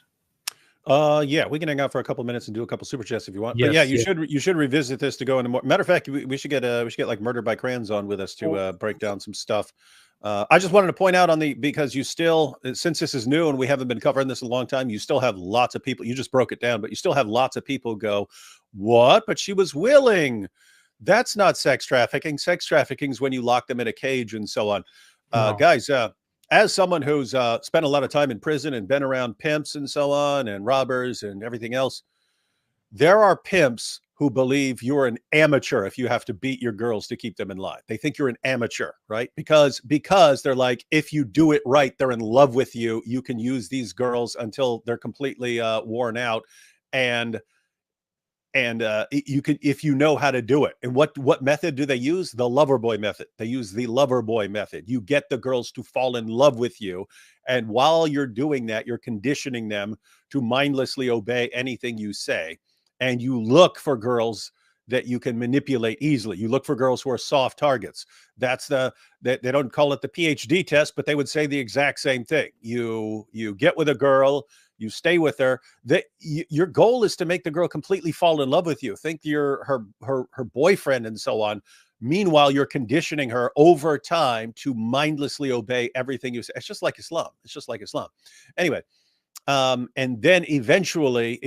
Yeah, we can hang out for a couple minutes and do a couple super chats if you want. Yes, but yeah, you should revisit this to go into more. Matter of fact, we should get like Murdered by Crayons on with us to break down some stuff. I just wanted to point out because you still, since this is new and we haven't been covering this a long time, you still have lots of people. You just broke it down, but you still have lots of people go, what? But she was willing. That's not sex trafficking. Sex trafficking is when you lock them in a cage and so on. No. Guys, as someone who's spent a lot of time in prison and been around pimps and so on and robbers and everything else, there are pimps who believe you're an amateur if you have to beat your girls to keep them in line. They think you're an amateur, right? Because they're like, if you do it right, they're in love with you. You can use these girls until they're completely worn out, and you can, if you know how to do it. And what method do they use? The lover boy method. They use the lover boy method. You get the girls to fall in love with you, and while you're doing that, you're conditioning them to mindlessly obey anything you say. And you look for girls that you can manipulate easily. You look for girls who are soft targets. That's they don't call it the PhD test, but they would say the exact same thing. You get with a girl, you stay with her. Your goal is to make the girl completely fall in love with you. Think you're her boyfriend and so on. Meanwhile, you're conditioning her over time to mindlessly obey everything you say. It's just like Islam. It's just like Islam. Anyway. And then eventually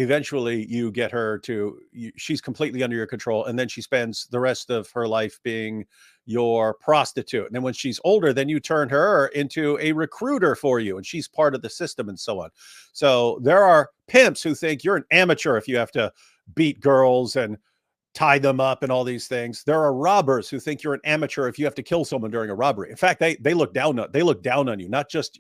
you get her to, she's completely under your control. And then she spends the rest of her life being your prostitute. And then when she's older, then you turn her into a recruiter for you, and she's part of the system and so on. So there are pimps who think you're an amateur if you have to beat girls and tie them up and all these things. There are robbers who think you're an amateur if you have to kill someone during a robbery. In fact, they look down on you. Not just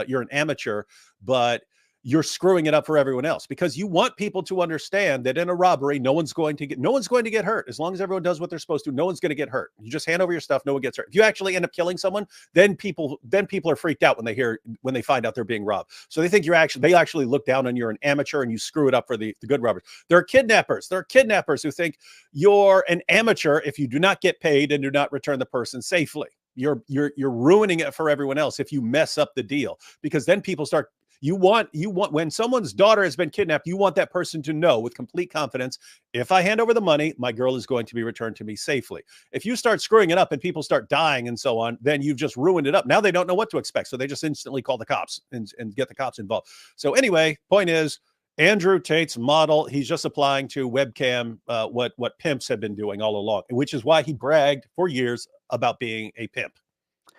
you're an amateur, but you're screwing it up for everyone else, because you want people to understand that in a robbery, no one's going to get hurt. As long as everyone does what they're supposed to, no one's going to get hurt. You just hand over your stuff, no one gets hurt. If you actually end up killing someone, then people are freaked out when they find out they're being robbed. So they think they actually look down on you're an amateur and you screw it up for the good robbers. There are kidnappers. There are kidnappers who think you're an amateur if you do not get paid and do not return the person safely. You're ruining it for everyone else if you mess up the deal, because then people start. You want when someone's daughter has been kidnapped, you want that person to know with complete confidence, if I hand over the money, my girl is going to be returned to me safely. If you start screwing it up and people start dying and so on, then you've just ruined it up. Now they don't know what to expect. So they just instantly call the cops and get the cops involved. So anyway, point is, Andrew Tate's model, he's just applying to webcam what pimps have been doing all along, which is why he bragged for years about being a pimp.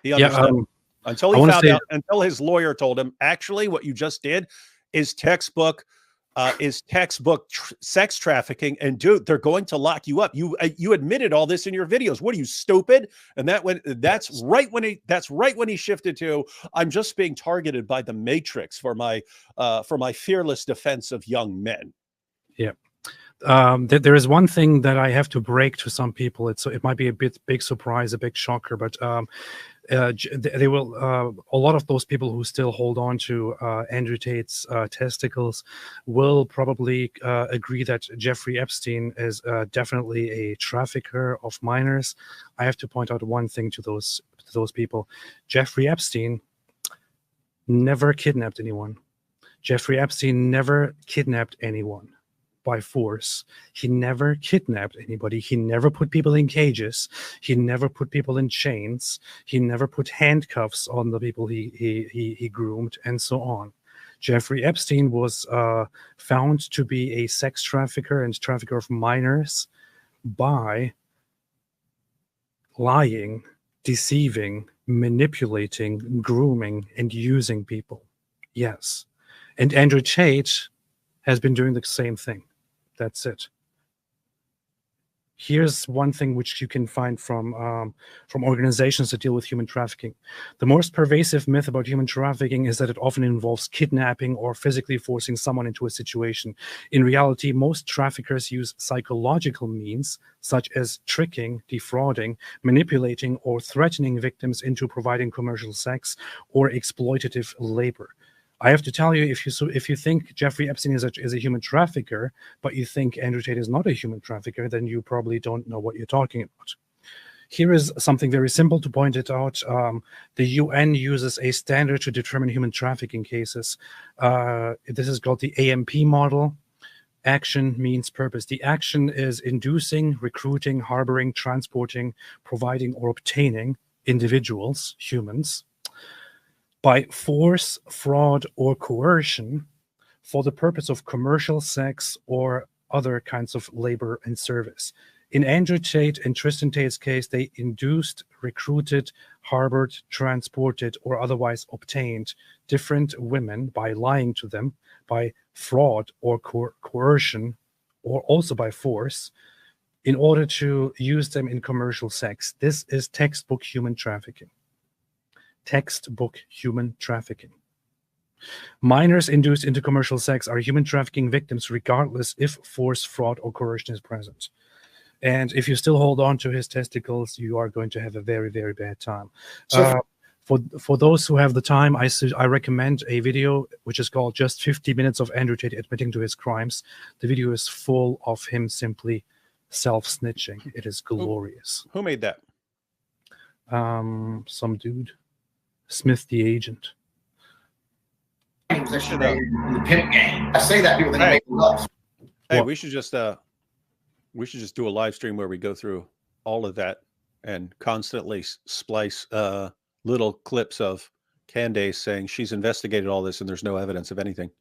He understood. Until he found out, until his lawyer told him, actually, what you just did is textbook sex trafficking. And dude, they're going to lock you up. You admitted all this in your videos. What are you, stupid? And that's right when he shifted to, I'm just being targeted by the Matrix for my fearless defense of young men. Yeah. There is one thing that I have to break to some people. It might be a big surprise, a big shocker, but they will. A lot of those people who still hold on to Andrew Tate's testicles will probably agree that Jeffrey Epstein is definitely a trafficker of minors. I have to point out one thing to those people: Jeffrey Epstein never kidnapped anyone. Jeffrey Epstein never kidnapped anyone by force. He never kidnapped anybody. He never put people in cages. He never put people in chains. He never put handcuffs on the people he groomed, and so on. Jeffrey Epstein was found to be a sex trafficker and trafficker of minors by lying deceiving, manipulating, grooming, and using people. Yes. And Andrew Tate has been doing the same thing. That's it. Here's one thing which you can find from organizations that deal with human trafficking. The most pervasive myth about human trafficking is that it often involves kidnapping or physically forcing someone into a situation. In reality, most traffickers use psychological means, such as tricking, defrauding, manipulating, or threatening victims into providing commercial sex or exploitative labor. I have to tell you, if you think Jeffrey Epstein is a human trafficker, but you think Andrew Tate is not a human trafficker, then you probably don't know what you're talking about. Here is something very simple to point it out. The UN uses a standard to determine human trafficking cases. This is called the AMP model. Action means purpose. The action is inducing, recruiting, harboring, transporting, providing, or obtaining individuals, humans, by force, fraud, or coercion for the purpose of commercial sex or other kinds of labor and service. In Andrew Tate and Tristan Tate's case, they induced, recruited, harbored, transported, or otherwise obtained different women by lying to them, by fraud or coercion, or also by force, in order to use them in commercial sex. This is textbook human trafficking. Textbook human trafficking. Minors induced into commercial sex are human trafficking victims regardless if force, fraud, or coercion is present. And if you still hold on to his testicles, you are going to have a very, very bad time. So for those who have the time, I recommend a video which is called Just 50 Minutes of Andrew Tate Admitting to His Crimes. The video is full of him simply self-snitching. It is glorious. Who made that? Some dude. Smith the agent. In the pimp game. I say that people think make love. Hey, we should just do a live stream where we go through all of that and constantly splice little clips of Candace saying she's investigated all this and there's no evidence of anything.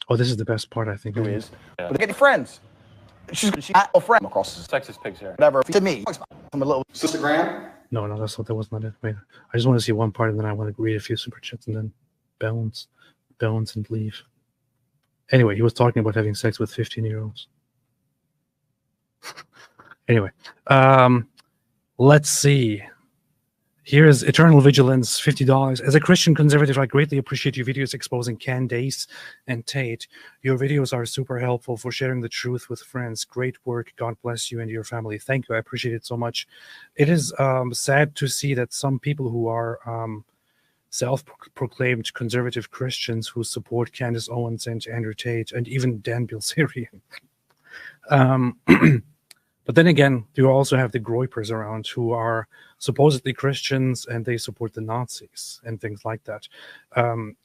Oh, this is the best part, I think. Who is? Yeah. But get friends. She's a friend across the Texas pigs here. whatever. To me, I'm a little. Sister Graham? No, that was not it. Wait, I just want to see one part and then I want to read a few super chats and then bounce and leave. Anyway, he was talking about having sex with 15-year-olds. Anyway, let's see. Here is Eternal Vigilance, $50. As a Christian conservative, I greatly appreciate your videos exposing Candace and Tate. Your videos are super helpful for sharing the truth with friends. Great work. God bless you and your family. Thank you. I appreciate it so much. It is sad to see that some people who are self-proclaimed conservative Christians who support Candace Owens and Andrew Tate and even Dan Bilzerian. But then again, you also have the Groypers around who are supposedly Christians and they support the Nazis and things like that.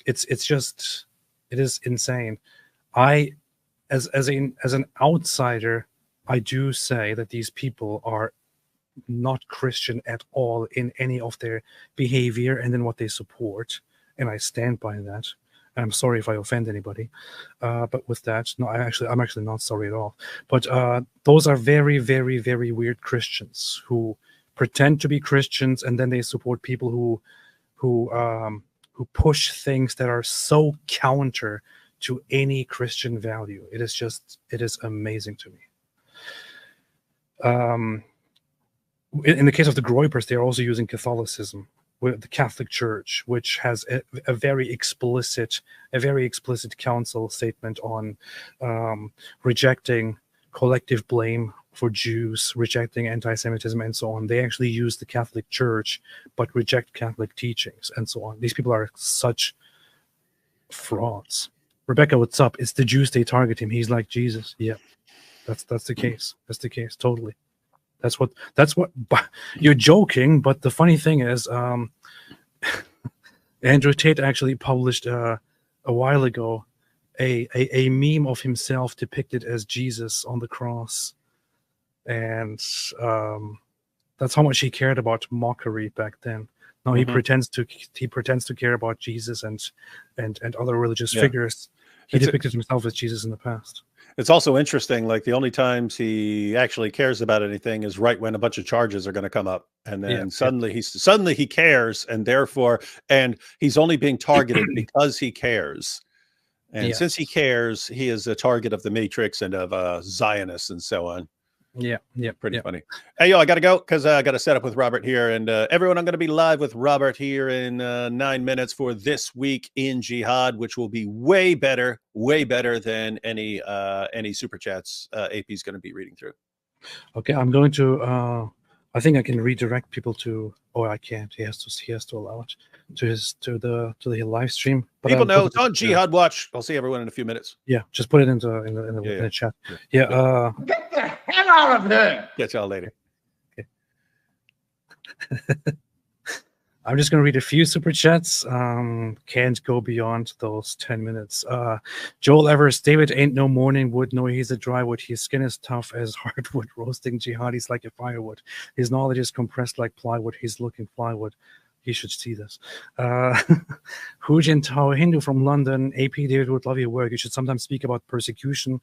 It is insane. As an outsider, I do say that these people are not Christian at all in any of their behavior and in what they support, and I stand by that. I'm sorry if I offend anybody, but with that, no, I'm actually not sorry at all. But those are very, very, very weird Christians who pretend to be Christians and then they support people who push things that are so counter to any Christian value. It is amazing to me. In the case of the Groypers, they're also using Catholicism, with the Catholic Church, which has a very explicit council statement on rejecting collective blame for Jews, rejecting anti-Semitism, and so on. They actually use the Catholic Church, but reject Catholic teachings, and so on. These people are such frauds. Rebecca, what's up? It's the Jews, they target him. He's like Jesus. Yeah, that's the case. That's the case, totally. That's what you're joking, but the funny thing is, Andrew Tate actually published a while ago a meme of himself depicted as Jesus on the cross, and that's how much he cared about mockery back then. Now he pretends to care about Jesus and other religious figures. He depicted himself as Jesus in the past. It's also interesting, like the only times he actually cares about anything is right when a bunch of charges are going to come up, and then suddenly he cares, and therefore, and he's only being targeted because he cares. And since he cares, he is a target of the Matrix and of Zionists and so on. Yeah, pretty funny. Hey, yo, I gotta go because I got to set up with Robert here, and everyone, I'm going to be live with Robert here in 9 minutes for This Week in Jihad, which will be way better than any super chats AP is going to be reading through. Okay, I'm going to. I think I can redirect people to. Oh, I can't. He has to allow it to the live stream. But people know it's on Jihad Watch. I'll see everyone in a few minutes. Yeah, just put it in the chat. Yeah. Get the hell out of here. Catch y'all later. Okay. I'm just going to read a few super chats. Can't go beyond those 10 minutes. Joel Evers, David ain't no morning wood. No, he's a dry wood. His skin is tough as hardwood, roasting jihadis like a firewood. His knowledge is compressed like plywood. He's looking plywood. He should see this. Hu Jintao, Hindu from London. AP David would love your work. You should sometimes speak about persecution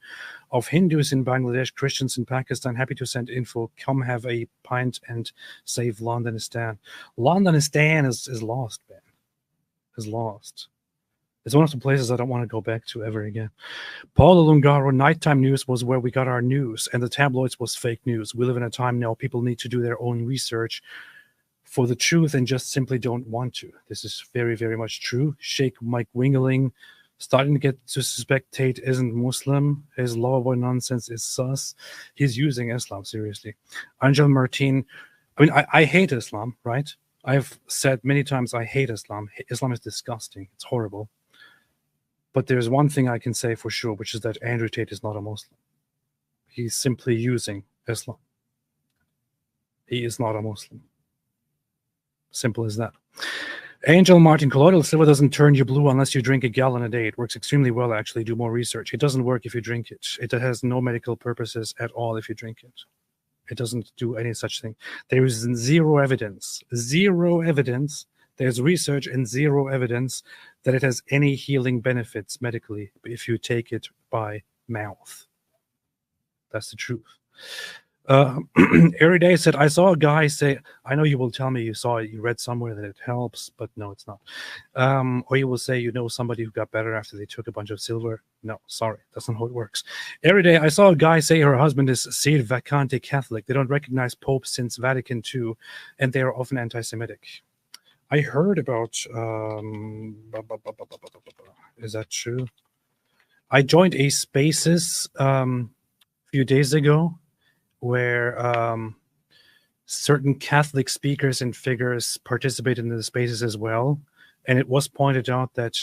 of Hindus in Bangladesh, Christians in Pakistan. Happy to send info. Come have a pint and save Londonistan. Londonistan is lost, man. Is lost. It's one of the places I don't want to go back to ever again. Paul Lungaro, nighttime news was where we got our news, and the tabloids was fake news. We live in a time now people need to do their own research for the truth and just simply don't want to. This is very, very much true. Sheikh Mike Wingeling starting to get to suspect Tate isn't Muslim. His law boy nonsense is sus. He's using Islam seriously. Angel Martin, I mean, I hate Islam, right? I've said many times I hate Islam. Islam is disgusting. It's horrible. But there's one thing I can say for sure, which is that Andrew Tate is not a Muslim. He's simply using Islam. He is not a Muslim. Simple as that. Angel Martin, colloidal silver doesn't turn you blue unless you drink a gallon a day. It works extremely well, actually. Do more research. It doesn't work if you drink it. It has no medical purposes at all if you drink it. It doesn't do any such thing. There is zero evidence. Zero evidence. There's research and zero evidence that it has any healing benefits medically if you take it by mouth. That's the truth. Every day said, I saw a guy say, I know you will tell me you read somewhere that it helps, but no, it's not. Or you will say, you know somebody who got better after they took a bunch of silver. No, sorry, that's not how it works. Every day I saw a guy say her husband is Sir Vacante Catholic. They don't recognize Pope since Vatican II, and they are often anti-Semitic. I heard about, is that true? I joined a Spaces a few days ago, where certain Catholic speakers and figures participated in the Spaces as well. And it was pointed out that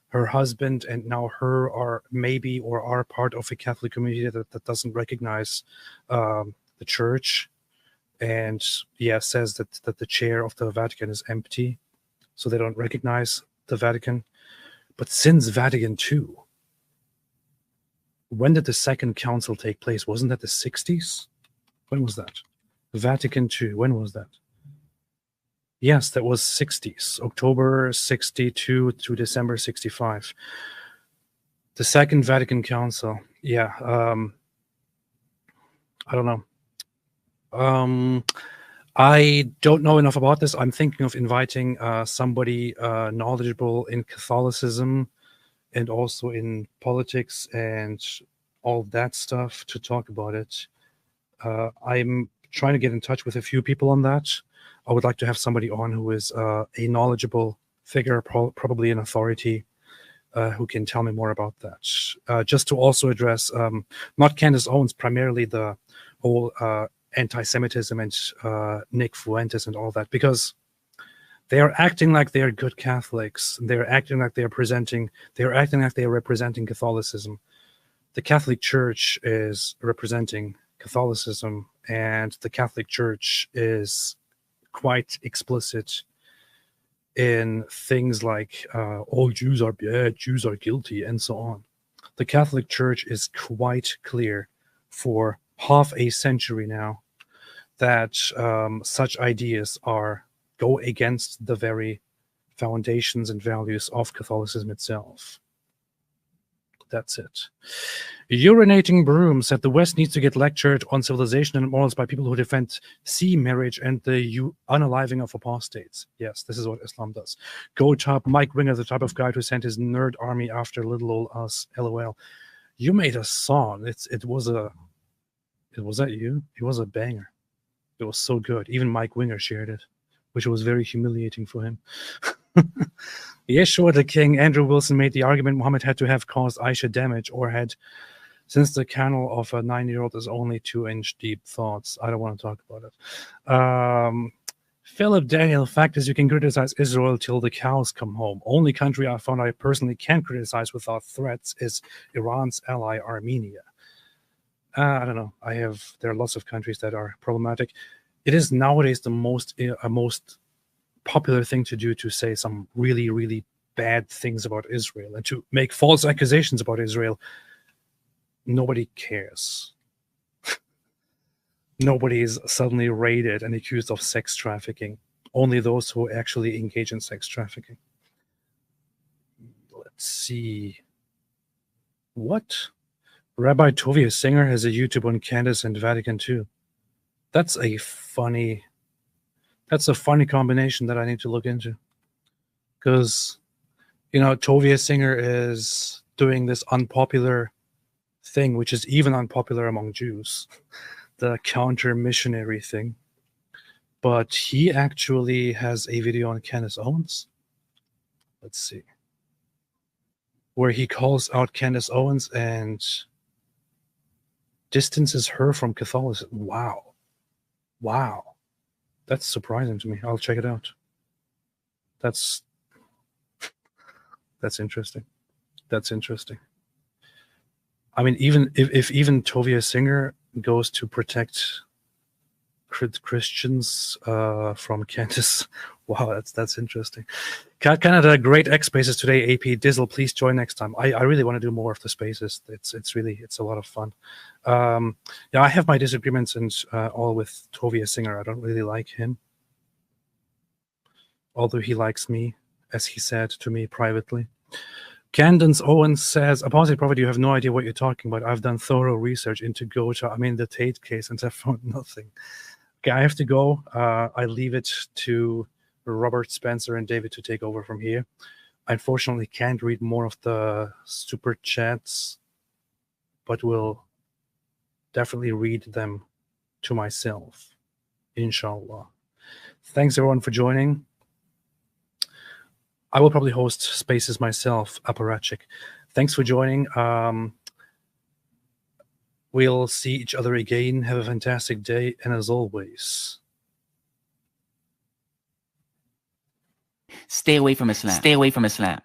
her husband and now her are maybe or are part of a Catholic community that doesn't recognize the church. And says that the chair of the Vatican is empty. So they don't recognize the Vatican. But since Vatican II, when did the Second Council take place? Wasn't that the 60s? When was that? Vatican II, when was that? Yes, that was 60s. October 62 to December 65. The Second Vatican Council. Yeah. I don't know. I don't know enough about this. I'm thinking of inviting somebody knowledgeable in Catholicism and also in politics and all that stuff to talk about it. I'm trying to get in touch with a few people on that. I would like to have somebody on who is a knowledgeable figure, probably an authority, who can tell me more about that. Just to also address, not Candace Owens, primarily the whole anti-Semitism and Nick Fuentes and all that, because they are acting like they are good Catholics. They're acting like they're acting like they're representing Catholicism. The Catholic Church is representing Catholicism, and the Catholic Church is quite explicit in things like all Jews are bad, Jews are guilty, and so on. The Catholic Church is quite clear for half a century now that such ideas go against the very foundations and values of Catholicism itself. That's it. Urinating Broom said the West needs to get lectured on civilization and morals by people who defend marriage and the unaliving of apostates. Yes, this is what Islam does. Go top Mike Winger, the type of guy who sent his nerd army after little old us. LOL. You made a song. It was that you? It was a banger. It was so good. Even Mike Winger shared it, which was very humiliating for him. Yeshua the King, Andrew Wilson made the argument Muhammad had to have caused Aisha damage or had, since the kernel of a 9-year-old is only 2-inch deep thoughts. I don't want to talk about it. Philip Daniel, fact is you can criticize Israel till the cows come home. Only country I found I personally can criticize without threats is Iran's ally Armenia. I don't know. There are lots of countries that are problematic. It is nowadays the most popular thing to do to say some really, really bad things about Israel and to make false accusations about Israel. Nobody cares. Nobody is suddenly raided and accused of sex trafficking. Only those who actually engage in sex trafficking. Let's see. What? Rabbi Tovia Singer has a YouTube on Candace and Vatican II. That's a funny combination that I need to look into. Because, Tovia Singer is doing this unpopular thing, which is even unpopular among Jews, the counter-missionary thing. But he actually has a video on Candace Owens. Let's see. Where he calls out Candace Owens and distances her from Catholicism. Wow. That's surprising to me. I'll check it out. That's interesting. That's interesting. I mean, even if Tovia Singer goes to protect Christians from Candace, wow, that's interesting. Canada, great X Spaces today. AP Dizzle, please join next time. I really want to do more of the spaces. It's a lot of fun. Yeah, I have my disagreements and all with Tovia Singer. I don't really like him, although he likes me, as he said to me privately. Candence Owens says, Apostate Prophet, you have no idea what you're talking about. I've done thorough research into the Tate case, and I found nothing. Okay, I have to go. I leave it to Robert, Spencer, and David to take over from here. I unfortunately can't read more of the super chats, but will definitely read them to myself, inshallah. Thanks everyone for joining. I will probably host spaces myself, Apparatchik. Thanks for joining. We'll see each other again. Have a fantastic day, and as always, stay away from Islam. Stay away from Islam.